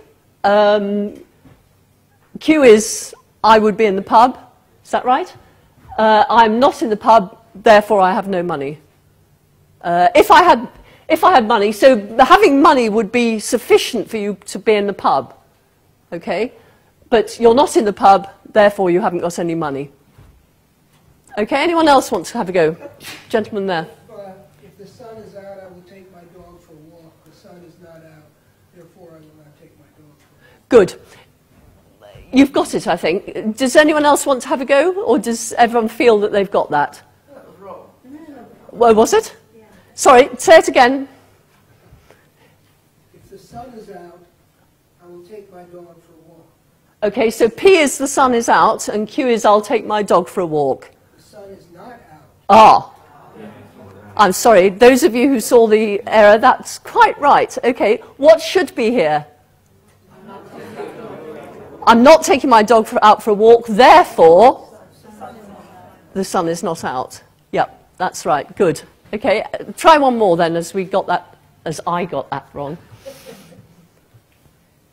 Q is I would be in the pub. Is that right? I'm not in the pub, therefore I have no money. If I had money, so having money would be sufficient for you to be in the pub. Okay? But you're not in the pub, therefore you haven't got any money. Okay, anyone else want to have a go? Gentleman there. If the sun is out, I will take my dog for a walk. The sun is not out, therefore I will not take my dog for a walk. Good. You've got it, I think. Does anyone else want to have a go, or does everyone feel that they've got that? That was wrong. Well, was it? Yeah. Sorry, say it again. If the sun is out, I will take my dog for a walk. Okay, so P is the sun is out, and Q is I'll take my dog for a walk. The sun is not out. Ah. I'm sorry, those of you who saw the error, that's quite right. Okay, what should be here? I'm not taking my dog out for a walk, therefore the sun is not out. Yep, that's right, good. Okay, try one more then, as I got that wrong.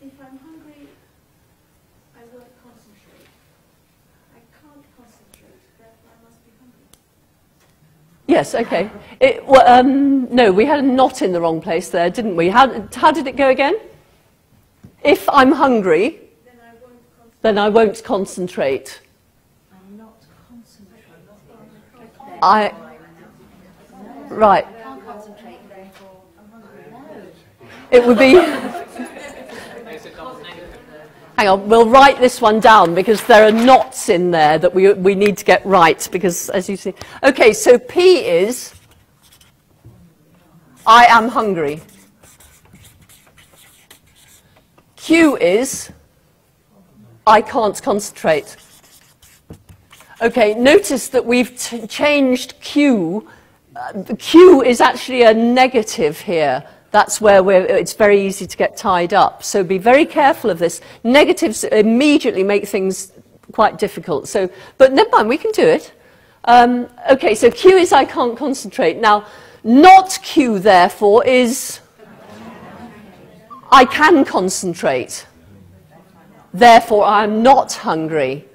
If I'm hungry, I won't concentrate. I can't concentrate, therefore I must be hungry. Yes, okay. No, we had a not in the wrong place there, didn't we? How did it go again? If I'm hungry, then I won't concentrate. I'm not concentrating. Right. I can't concentrate, therefore I'm hungry. No. It would be... Hang on, we'll write this one down because there are nots in there that we need to get right because, as you see... Okay, so P is I am hungry. Q is I can't concentrate. Okay, notice that we've changed Q. Q is actually a negative here. That's where it's very easy to get tied up. So be very careful of this. Negatives immediately make things quite difficult. So, but never mind, we can do it. Okay, so Q is I can't concentrate. Now, not Q, therefore, is I can concentrate. Therefore, I'm not hungry.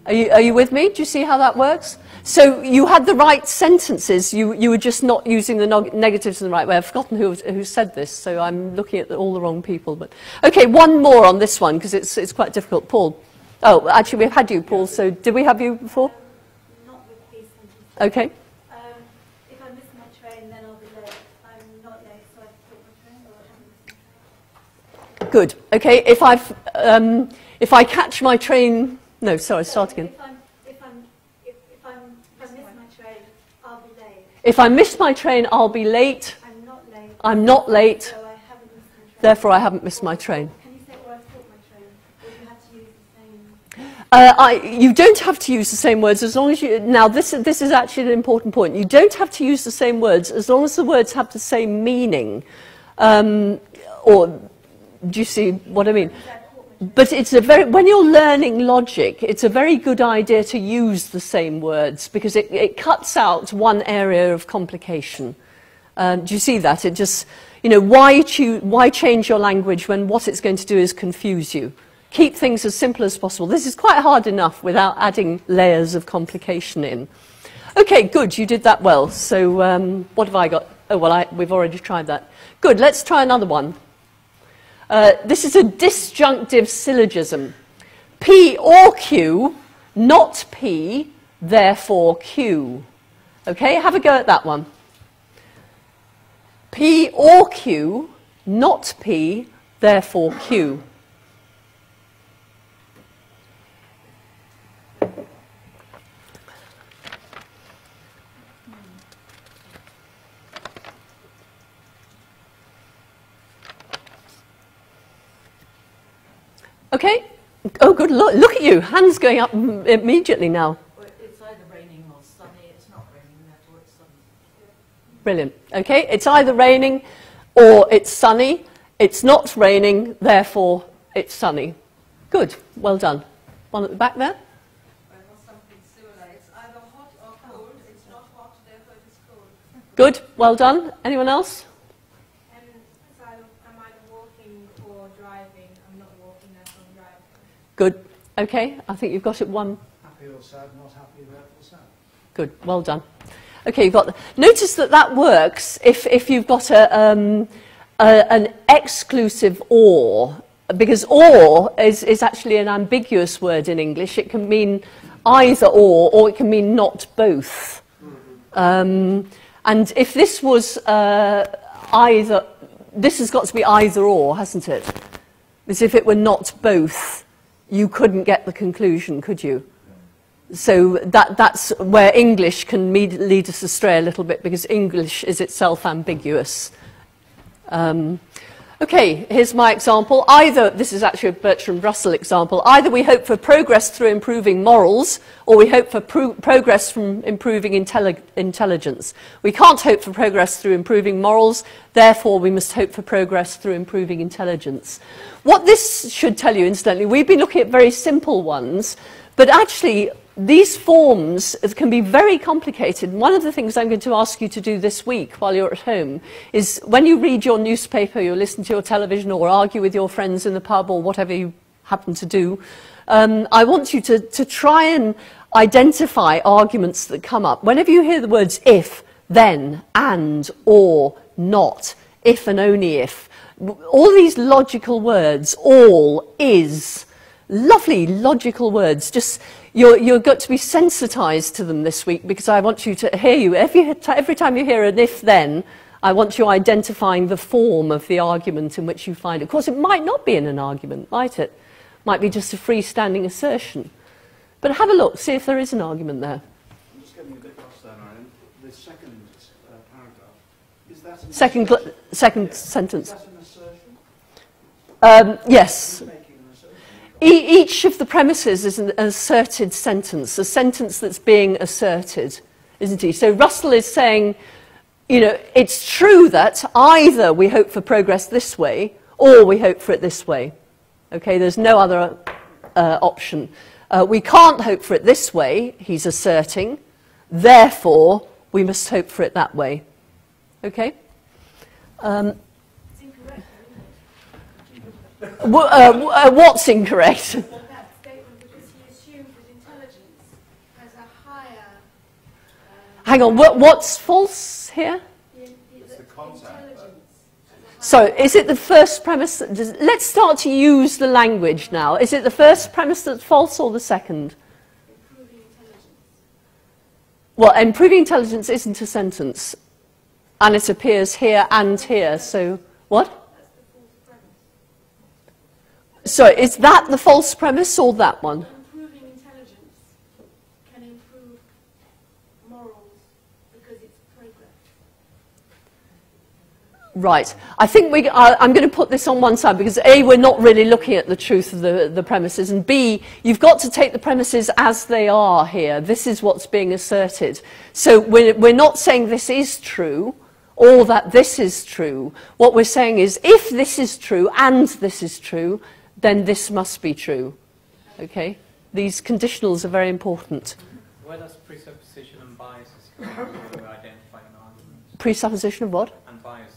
Are you with me? Do you see how that works? So you had the right sentences. You were just not using the negatives in the right way. I've forgotten who said this, so I'm looking at all the wrong people. But okay, one more on this one because it's quite difficult. Paul. Oh, actually, we've had you, Paul. So did we have you before? Not with these sentences. Okay. If I miss my train, then I'll be late. I'm not late, so I can take my train, or I haven't missed my train. Good. Okay. If I catch my train, no, sorry, start again. If I miss my train, I'll be late. If I miss my train, I'll be late. I'm not late. I'm not late. So I haven't missed my train. Therefore, I haven't missed my train. Can you say, or I've caught my train? Or you have to use the same? You don't have to use the same words as long as you... Now, this is actually an important point. You don't have to use the same words as long as the words have the same meaning. Or, do you see what I mean? But it's when you're learning logic, it's a very good idea to use the same words because it cuts out one area of complication. Do you see that? It just, why change your language when what it's going to do is confuse you? Keep things as simple as possible. This is quite hard enough without adding layers of complication in. Okay, good, you did that well. So what have I got? Oh, well, we've already tried that. Good, let's try another one. This is a disjunctive syllogism. P or Q, not P, therefore Q. Okay, have a go at that one. P or Q, not P, therefore Q. Okay. Oh, good. Look at you. Hands going up immediately now. Well, it's either raining or sunny. It's not raining, therefore it's sunny. Brilliant. Okay, it's either raining or it's sunny. It's not raining, therefore it's sunny. Good. Well done. One at the back there. Well, something similar. It's either hot or cold. It's not hot, therefore it is cold. Good. Well done. Anyone else? So I'm either walking or driving. I'm not walking, therefore I'm driving. Good. Okay, I think you've got it one. Happy or sad, not happy, therefore sad. Good. Well done. Okay, you've got. Notice that works if you've got an exclusive or, because or is actually an ambiguous word in English. It can mean either or it can mean not both. And if this was either, this has got to be either or, hasn't it? Because if it were not both, you couldn't get the conclusion, could you? So that's where English can lead us astray a little bit, because English is itself ambiguous. Okay, here's my example. Either, this is actually a Bertrand Russell example, either we hope for progress through improving morals, or we hope for progress from improving intelligence. We can't hope for progress through improving morals, therefore we must hope for progress through improving intelligence. What this should tell you, incidentally, we've been looking at very simple ones, but actually these forms can be very complicated. One of the things I'm going to ask you to do this week while you're at home is when you read your newspaper, you listen to your television or argue with your friends in the pub or whatever you happen to do, I want you to try and identify arguments that come up. Whenever you hear the words if, then, and, or, not, if and only if, all these logical words, all, is, lovely logical words, just you've got to be sensitized to them this week, because I want you to hear you. Every time you hear an if-then, I want you identifying the form of the argument in which you find it. Of course, it might not be in an argument, might it? Might be just a freestanding assertion. But have a look, see if there is an argument there. I'm just getting a bit lost there, Marion. The second paragraph, is that an Second sentence. Is that an assertion? Yes. Making an assertion? Each of the premises is an asserted sentence, a sentence that's being asserted, isn't he? So Russell is saying, you know, it's true that either we hope for progress this way or we hope for it this way. Okay, there's no other option. We can't hope for it this way, he's asserting, therefore we must hope for it that way. Okay? It's incorrect, isn't it? What's incorrect? That statement, because he assumes that intelligence has a higher... Hang on, what's false here? It's the concept. So, is it the first premise? Let's start to use the language now. Is it the first premise that's false or the second? Improving intelligence. Well, improving intelligence isn't a sentence. And it appears here and here, so what? That's the false premise. So, is that the false premise or that one? Improving intelligence can improve morals because it's progress. Right. I think I'm going to put this on one side because A, we're not really looking at the truth of the premises, and B, you've got to take the premises as they are here. This is what's being asserted. So we're not saying this is true or that this is true. What we're saying is if this is true and this is true, then this must be true. Okay? These conditionals are very important. Where does presupposition and biases come in when we identify an argument? Presupposition of what? And biases.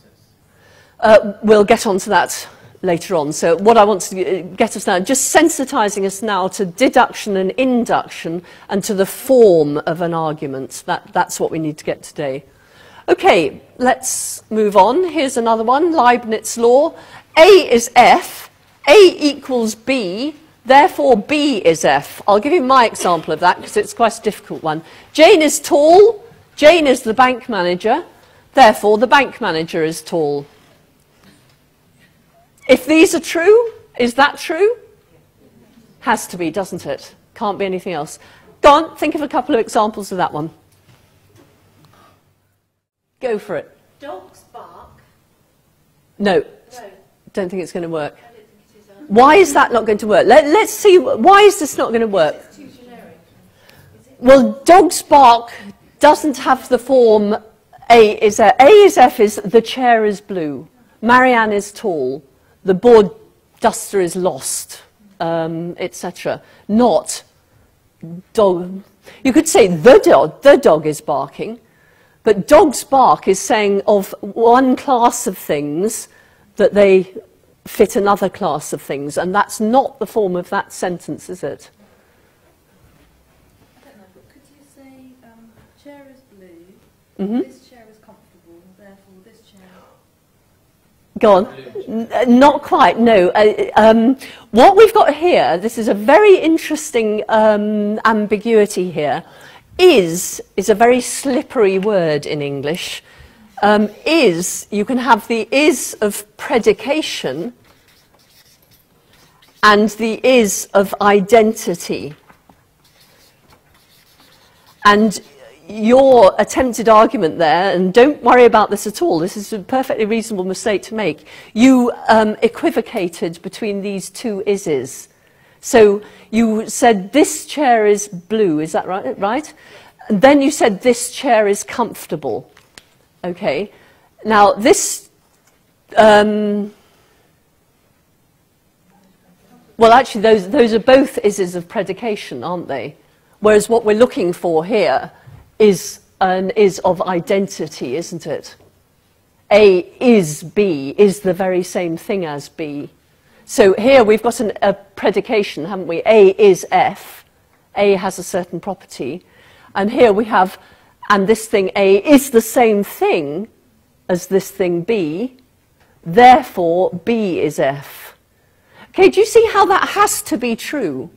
We'll get onto that later on. So what I want to get us now, just sensitizing us now to deduction and induction and to the form of an argument. That's what we need to get today. Okay, let's move on. Here's another one, Leibniz law. A is F, A equals B, therefore B is F. I'll give you my example of that because it's quite a difficult one. Jane is tall, Jane is the bank manager, therefore the bank manager is tall. If these are true, is that true? Has to be, doesn't it? Can't be anything else. Go on, think of a couple of examples of that one. Go for it. Dogs bark. No, No, don't think it's going to work. I don't think it is either. Why is that not going to work? Let's see, why is this not going to work? It's too generic. Well, dogs bark doesn't have the form A is F. A is F is the chair is blue, Marianne is tall, the board duster is lost, etc. Not dog. You could say the dog is barking, but dogs bark is saying of one class of things that they fit another class of things, and that's not the form of that sentence, is it? I don't know, but could you say, chair is blue, Mm-hmm. this chair is comfortable, therefore this chair... Go on. Not quite, no. What we've got here, this is a very interesting ambiguity here. Is a very slippery word in English. You can have the is of predication and the is of identity. And your attempted argument there, and don't worry about this at all, this is a perfectly reasonable mistake to make, you equivocated between these two ises. So you said this chair is blue, is that right? And then you said this chair is comfortable. Okay. Now this, well actually those are both ises of predication, aren't they? Whereas what we're looking for here is an is of identity, isn't it? A is B is the very same thing as B. So here we've got a predication, haven't we? A is F. A has a certain property. And here we have, and this thing A is the same thing as this thing B. Therefore, B is F. Okay, do you see how that has to be true?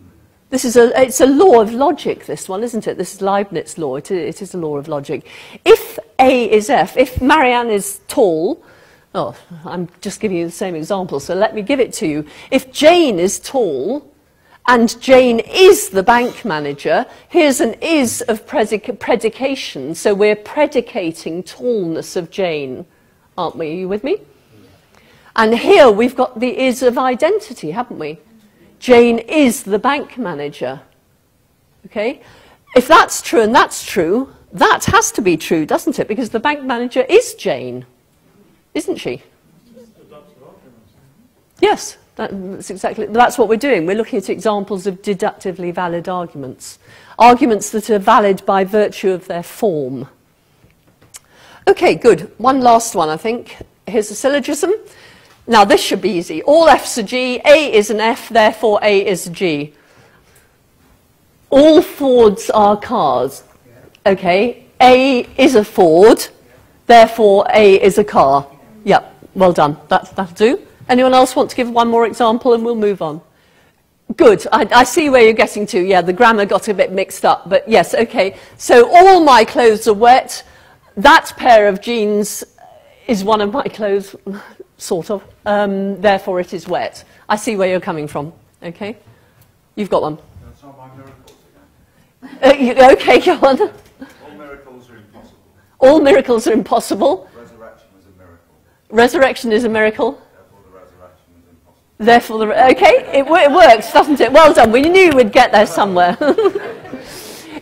It's a law of logic, this one, isn't it? This is Leibniz law. It is a law of logic. If A is F, if Marianne is tall, oh, I'm just giving you the same example, so let me give it to you. If Jane is tall, and Jane is the bank manager, here's an is of predication, so we're predicating tallness of Jane, aren't we? Are you with me? And here we've got the is of identity, haven't we? Jane is the bank manager. Okay? If that's true and that's true, that has to be true, doesn't it? Because the bank manager is Jane, isn't she? Yes, that's what we're doing. We're looking at examples of deductively valid arguments. Arguments that are valid by virtue of their form. Okay, good. One last one, I think. Here's a syllogism. Now, this should be easy. All F's are G. A is an F, therefore A is a G. All Fords are cars. Okay. A is a Ford, therefore A is a car. Yep, well done. That'll do. Anyone else want to give one more example and we'll move on? Good. I see where you're getting to. Yeah, the grammar got a bit mixed up, but yes, okay. So all my clothes are wet. That pair of jeans is one of my clothes, sort of. Therefore it is wet. I see where you're coming from. Okay? You've got one. That's all my miracles again. Okay, go on. All miracles are impossible. All miracles are impossible. Resurrection is a miracle. Resurrection is a miracle. Therefore the resurrection is impossible. Therefore, okay, it works, doesn't it? Well done. We knew we'd get there somewhere.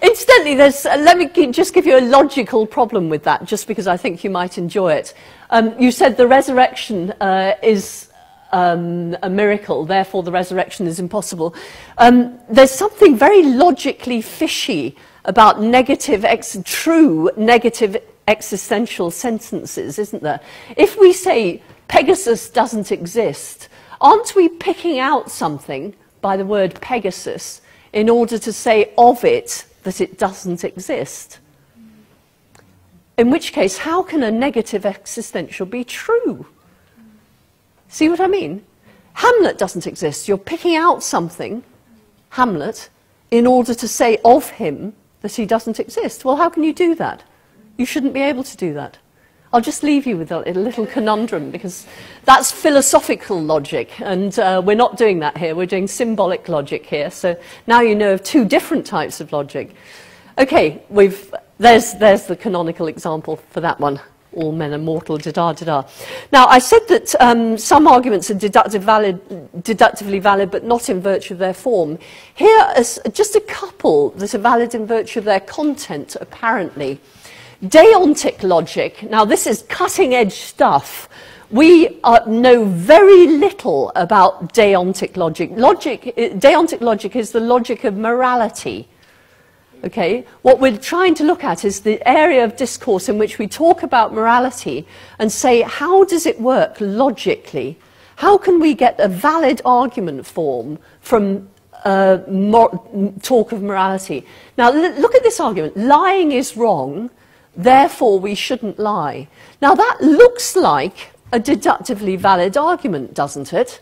Incidentally, let me just give you a logical problem with that, just because I think you might enjoy it. You said the resurrection is a miracle, therefore the resurrection is impossible. There's something very logically fishy about true negative existential sentences, isn't there? If we say Pegasus doesn't exist, aren't we picking out something by the word Pegasus in order to say of it that it doesn't exist? In which case, how can a negative existential be true? See what I mean? Hamlet doesn't exist. You're picking out something, Hamlet, in order to say of him that he doesn't exist. Well, how can you do that? You shouldn't be able to do that. I'll just leave you with a little conundrum, because that's philosophical logic, and we're not doing that here. We're doing symbolic logic here. So now you know of two different types of logic. Okay, there's the canonical example for that one. all men are mortal, da-da-da-da. Now, I said that some arguments are deductively valid, but not in virtue of their form. Here are just a couple that are valid in virtue of their content, apparently. Deontic logic. Now, this is cutting-edge stuff. We know very little about deontic logic. Deontic logic is the logic of morality. Okay? What we're trying to look at is the area of discourse in which we talk about morality and say, how does it work logically? How can we get a valid argument form from talk of morality? Now, look at this argument. Lying is wrong, therefore we shouldn't lie. Now, that looks like a deductively valid argument, doesn't it?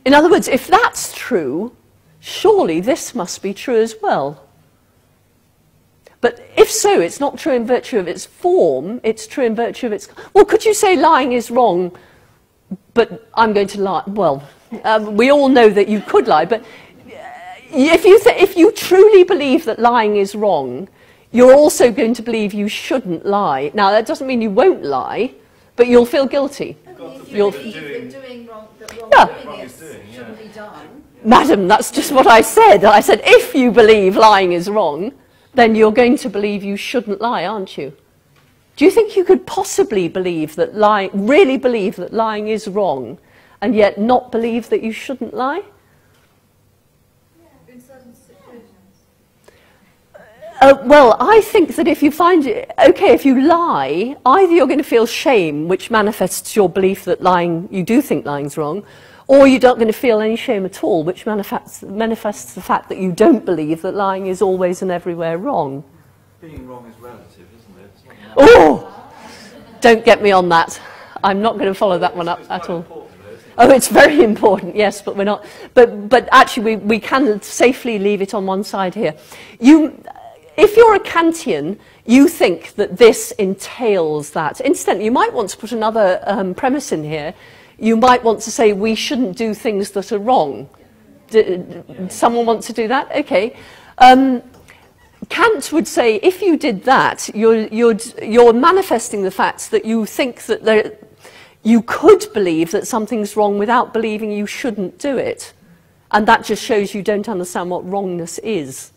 In other words, if that's true, surely this must be true as well. But if so, it's not true in virtue of its form, it's true in virtue of its... Well, could you say lying is wrong, but I'm going to lie? Well, we all know that you could lie, but if you truly believe that lying is wrong, you're also going to believe you shouldn't lie. Now, that doesn't mean you won't lie, but you'll feel guilty. You'll believe that doing wrong, shouldn't be done. Madam, that's just what I said. I said, if you believe lying is wrong, then you're going to believe you shouldn't lie, aren't you? Do you think you could possibly believe that really believe that lying is wrong, and yet not believe that you shouldn't lie? In certain situations. Well, I think that if you find it, okay, if you lie, either you're going to feel shame, which manifests your belief that you do think lying's wrong, or you're not going to feel any shame at all, which manifests the fact that you don't believe that lying is always and everywhere wrong. Being wrong is relative, isn't it? It's not Oh! Don't get me on that. I'm not going to follow that one up at all. Oh, it's very important, yes, but we're not. But actually, we can safely leave it on one side here. If you're a Kantian, you think that this entails that. Incidentally, you might want to put another premise in here. You might want to say we shouldn't do things that are wrong. Someone want to do that? Okay. Kant would say if you did that, you're manifesting the fact that you think that you could believe that something's wrong without believing you shouldn't do it. And that just shows you don't understand what wrongness is.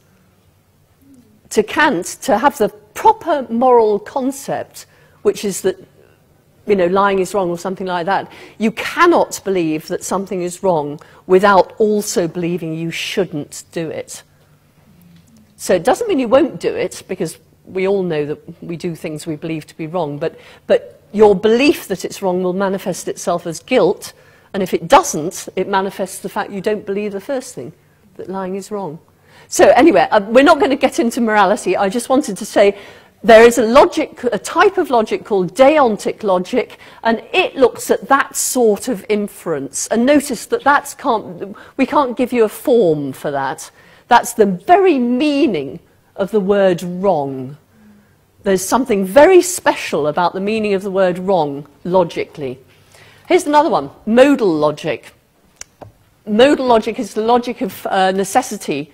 To Kant, to have the proper moral concept, which is that lying is wrong or something like that, you cannot believe that something is wrong without also believing you shouldn't do it. So it doesn't mean you won't do it, because we all know that we do things we believe to be wrong, but your belief that it's wrong will manifest itself as guilt, and if it doesn't, it manifests the fact you don't believe the first thing, that lying is wrong. So anyway, we're not going to get into morality. I just wanted to say there is a type of logic called deontic logic, and it looks at that sort of inference. And notice that we can't give you a form for that. That's the very meaning of the word wrong. There's something very special about the meaning of the word wrong, logically. Here's another one, modal logic. Modal logic is the logic of necessity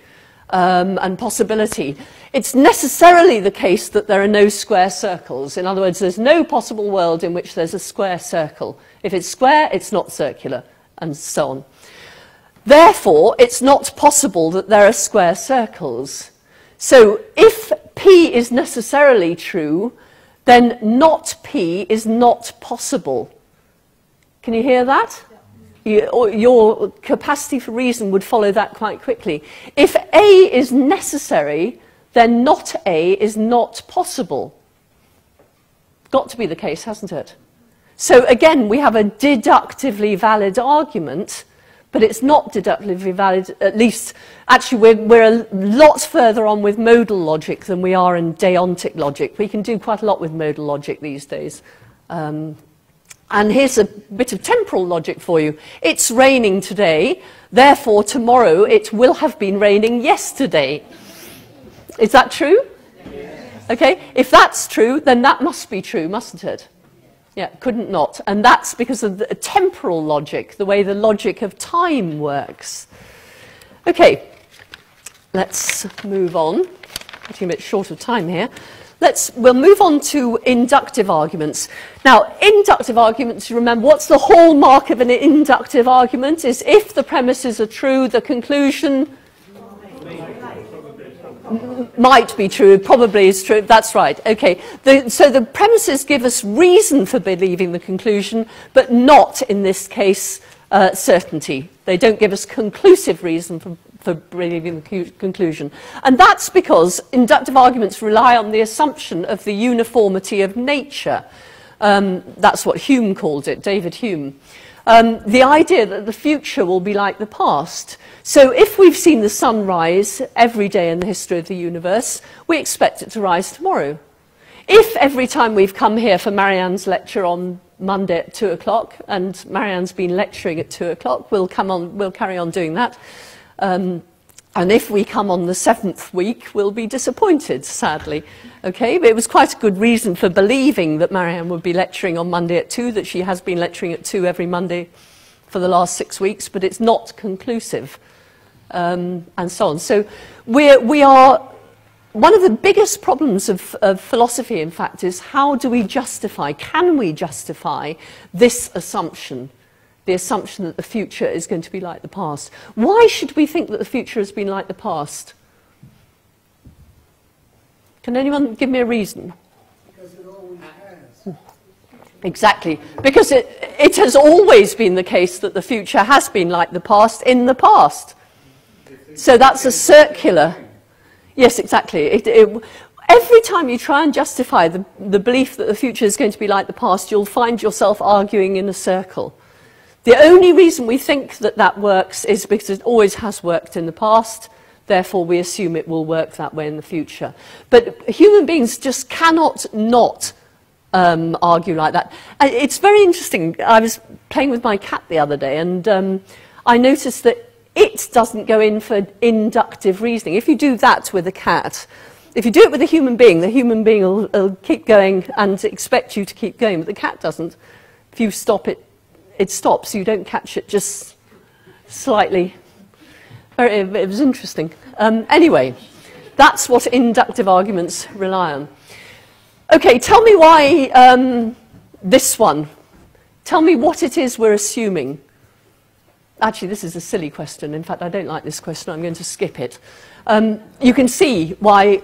and possibility. It's necessarily the case that there are no square circles. In other words, there's no possible world in which there's a square circle. If it's square, it's not circular, and so on. Therefore, it's not possible that there are square circles. So if P is necessarily true, then not P is not possible. Can you hear that? Your capacity for reason would follow that quite quickly. If A is necessary, then not A is not possible. Got to be the case, hasn't it? So again, we have a deductively valid argument, but it's not deductively valid, at least, actually we're a lot further on with modal logic than we are in deontic logic. We can do quite a lot with modal logic these days. And here's a bit of temporal logic for you. It's raining today, therefore tomorrow it will have been raining yesterday. Is that true? Yes. Okay, if that's true, then that must be true, mustn't it? Yeah, couldn't not. And that's because of the temporal logic, the way the logic of time works. Okay, let's move on. Getting a bit short of time here. We'll move on to inductive arguments. Now, inductive arguments, remember, what's the hallmark of an inductive argument? Is if the premises are true, the conclusion might be true, probably is true. That's right. Okay. So the premises give us reason for believing the conclusion, but not, in this case, certainty. They don't give us conclusive reason for believing the conclusion. And that's because inductive arguments rely on the assumption of the uniformity of nature. That's what Hume called it, David Hume. The idea that the future will be like the past. So if we've seen the sun rise every day in the history of the universe, we expect it to rise tomorrow. If every time we've come here for Marianne's lecture on Monday at 2 o'clock, and Marianne's been lecturing at 2 o'clock, we'll carry on doing that. And if we come on the 7th week, we'll be disappointed, sadly. Okay, but it was quite a good reason for believing that Marianne would be lecturing on Monday at 2, that she has been lecturing at 2 every Monday for the last 6 weeks, but it's not conclusive, and so on. So we are, one of the biggest problems of philosophy, in fact, is how do we justify, can we justify this assumption? The assumption that the future is going to be like the past. Why should we think that the future has been like the past? Can anyone give me a reason? Because it always has. Exactly. Because it has always been the case that the future has been like the past in the past. So that's a circular. Yes, exactly. Every time you try and justify the belief that the future is going to be like the past, you'll find yourself arguing in a circle. The only reason we think that that works is because it always has worked in the past, therefore we assume it will work that way in the future. But human beings just cannot not argue like that. It's very interesting. I was playing with my cat the other day, and I noticed that it doesn't go in for inductive reasoning. If you do that with a cat, if you do it with a human being, the human being will keep going and expect you to keep going, but the cat doesn't. If you stop it, it stops. You don't catch it just slightly. It was interesting. Anyway, that's what inductive arguments rely on. Okay, tell me why this one. Tell me what it is we're assuming. Actually, this is a silly question. In fact, I don't like this question. I'm going to skip it. You can see why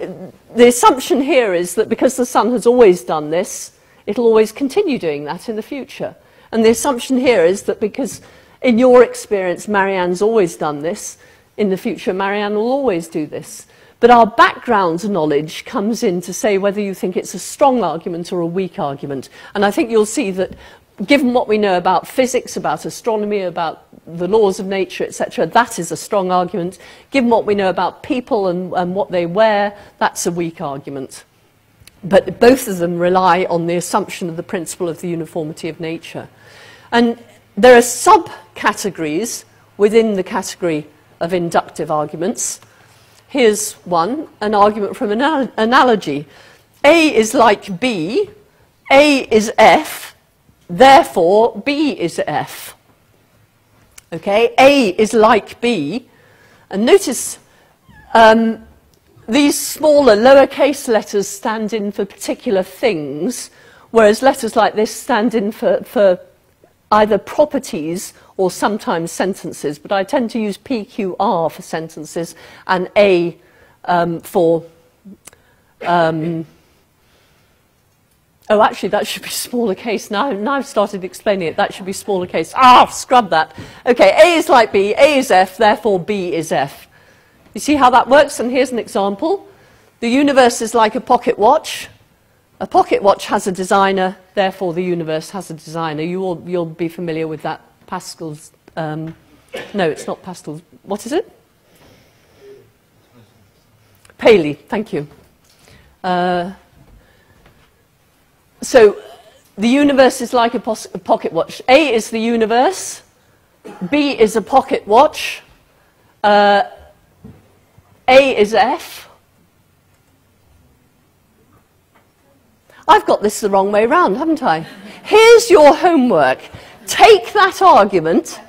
the assumption here is that because the sun has always done this, it'll always continue doing that in the future. And the assumption here is that because, in your experience, Marianne's always done this, in the future, Marianne will always do this. But our background knowledge comes in to say whether you think it's a strong argument or a weak argument. And I think you'll see that, given what we know about physics, about astronomy, about the laws of nature, etc., that is a strong argument. Given what we know about people and what they wear, that's a weak argument. But both of them rely on the assumption of the principle of the uniformity of nature. And there are subcategories within the category of inductive arguments. Here's one, an argument from an analogy. A is like B, A is F, therefore B is F. Okay, A is like B. And notice these smaller lowercase letters stand in for particular things, whereas letters like this stand in for either properties or sometimes sentences. But I tend to use PQR for sentences and A for... oh, actually, that should be smaller case. Now I've started explaining it. That should be smaller case. Ah, scrub that. Okay, A is like B, A is F, therefore B is F. You see how that works? And here's an example. The universe is like a pocket watch. A pocket watch has a designer, therefore the universe has a designer. You'll be familiar with that Pascal's... no, it's not Pascal's. What is it? Paley, thank you. So the universe is like a pocket watch. A is the universe. B is a pocket watch. A is F. I've got this the wrong way round, haven't I? Here's your homework. Take that argument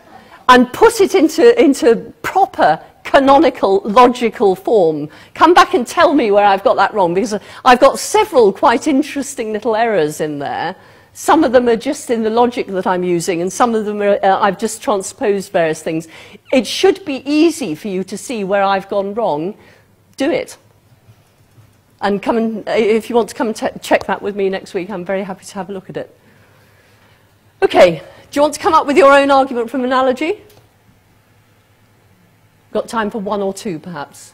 and put it into proper canonical, logical form. Come back and tell me where I've got that wrong, because I've got several quite interesting little errors in there. Some of them are just in the logic that I'm using, and some of them are, I've just transposed various things. It should be easy for you to see where I've gone wrong. Do it. And come and, if you want to come and check that with me next week, I'm very happy to have a look at it. Okay, do you want to come up with your own argument from analogy? Got time for one or two, perhaps.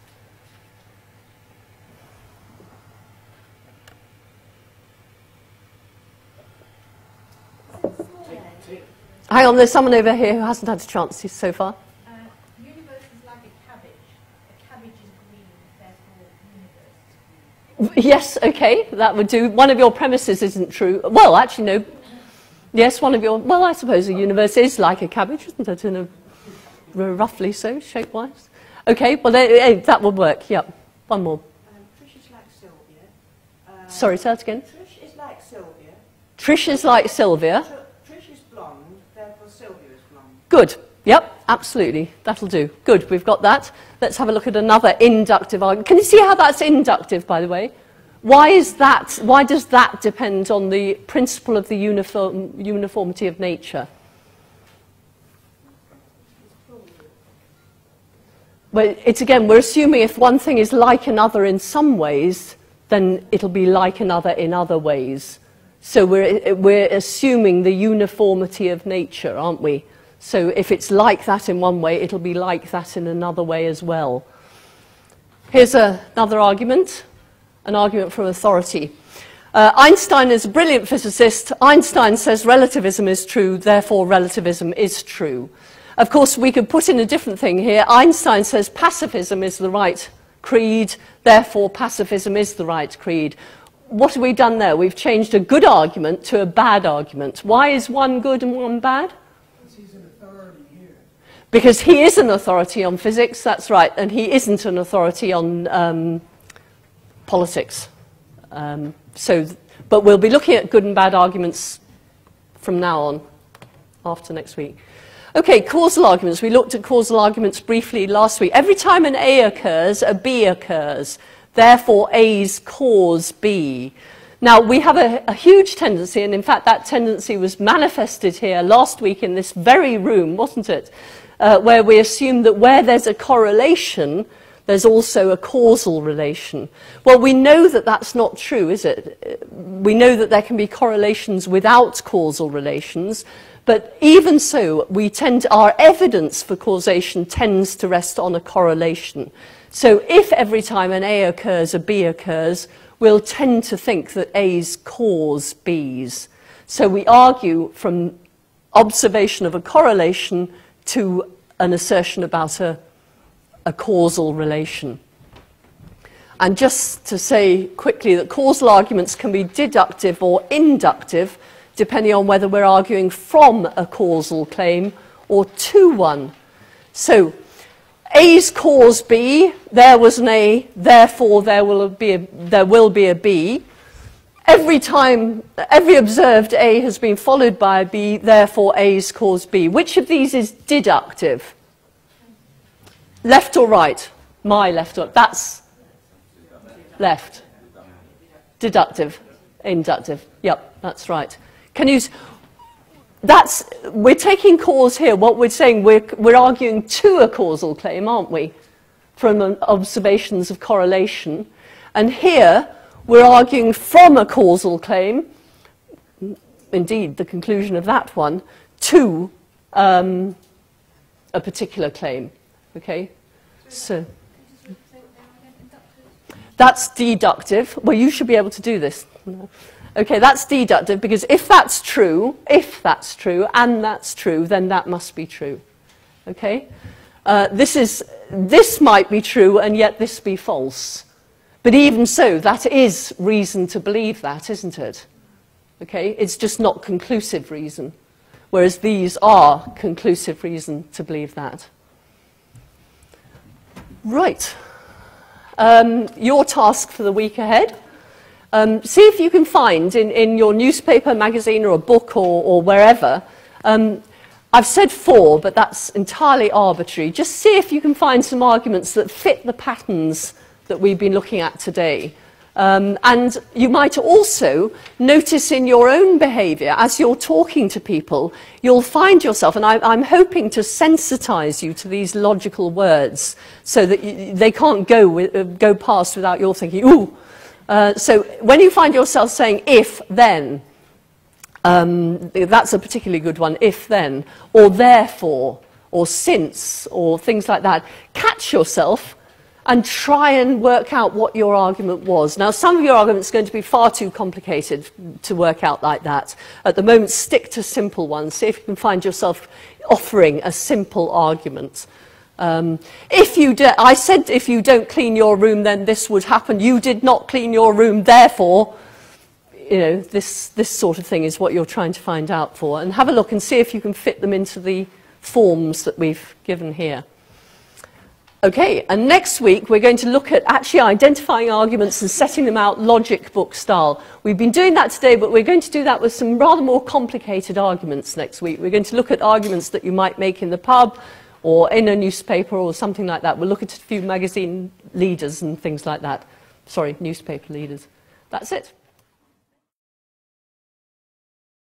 Hang on, there's someone over here who hasn't had a chance to so far. Universe is like a cabbage. A cabbage is green, therefore universe. Yes, okay, that would do. One of your premises isn't true. Well, actually, no. Yes, one of your... Well, I suppose a universe is like a cabbage, isn't it? In a, roughly so, shape-wise. Okay, well, that would work. Yep. One more. Trish is like Sylvia. Sorry, say that again. Trish is like Sylvia. Trish is like Sylvia. Trish is blonde, therefore Sylvia is blonde. Good. Yep, absolutely. That'll do. Good, we've got that. Let's have a look at another inductive argument. Can you see how that's inductive, by the way? Why is that? Why does that depend on the principle of the uniformity of nature? Well, it's again, we're assuming if one thing is like another in some ways, then it'll be like another in other ways. So we're assuming the uniformity of nature, aren't we? So if it's like that in one way, it'll be like that in another way as well. Here's another argument, an argument from authority. Einstein is a brilliant physicist. Einstein says relativism is true, therefore relativism is true. Of course, we could put in a different thing here. Einstein says pacifism is the right creed, therefore pacifism is the right creed. What have we done there? We've changed a good argument to a bad argument. Why is one good and one bad? Because he's an authority here. Because he is an authority on physics, that's right, and he isn't an authority on politics. But we'll be looking at good and bad arguments from now on, after next week. Okay, causal arguments. We looked at causal arguments briefly last week. Every time an A occurs, a B occurs. Therefore, A's cause B. Now, we have a huge tendency, and in fact, that tendency was manifested here last week in this very room, wasn't it? Where we assume that where there's a correlation, there's also a causal relation. Well, we know that that's not true, is it? We know that there can be correlations without causal relations, but even so, our evidence for causation tends to rest on a correlation. So if every time an A occurs, a B occurs, we'll tend to think that A's cause B's. So we argue from observation of a correlation to an assertion about a causal relation. And just to say quickly that causal arguments can be deductive or inductive, depending on whether we're arguing from a causal claim or to one. So, A's cause B, there was an A, therefore there will be a B. Every observed A has been followed by a B, therefore A's cause B. Which of these is deductive? Left or right? My left or that's left. Deductive. Inductive. Yep, that's right. We're taking cause here. What we're saying, we're arguing to a causal claim, aren't we? From observations of correlation. And here, we're arguing from a causal claim, indeed, the conclusion of that one, to a particular claim. Okay? So, that's deductive. Well, you should be able to do this. Okay, that's deductive because if that's true, and that's true, then that must be true. Okay? This might be true and yet this be false. But even so, that is reason to believe that, isn't it? Okay? It's just not conclusive reason. Whereas these are conclusive reason to believe that. Right. Your task for the week ahead. See if you can find in your newspaper, magazine, or a book, or wherever, I've said 4, but that's entirely arbitrary. Just see if you can find some arguments that fit the patterns that we've been looking at today. And you might also notice in your own behaviour, as you're talking to people, you'll find yourself, and I'm hoping to sensitise you to these logical words so that they can't go past without your thinking, ooh. So when you find yourself saying if, then, that's a particularly good one, if, then, or therefore, or since, or things like that. Catch yourself and try and work out what your argument was. Now, some of your arguments are going to be far too complicated to work out like that. At the moment, stick to simple ones. See if you can find yourself offering a simple argument. I said if you don't clean your room, then this would happen. You did not clean your room, therefore, you know, this sort of thing is what you're trying to find out for. And have a look and see if you can fit them into the forms that we've given here. Okay, and next week we're going to look at actually identifying arguments and setting them out logic book style. We've been doing that today, but we're going to do that with some rather more complicated arguments next week. We're going to look at arguments that you might make in the pub or in a newspaper or something like that. We'll look at a few magazine leaders and things like that. Sorry, newspaper leaders. That's it.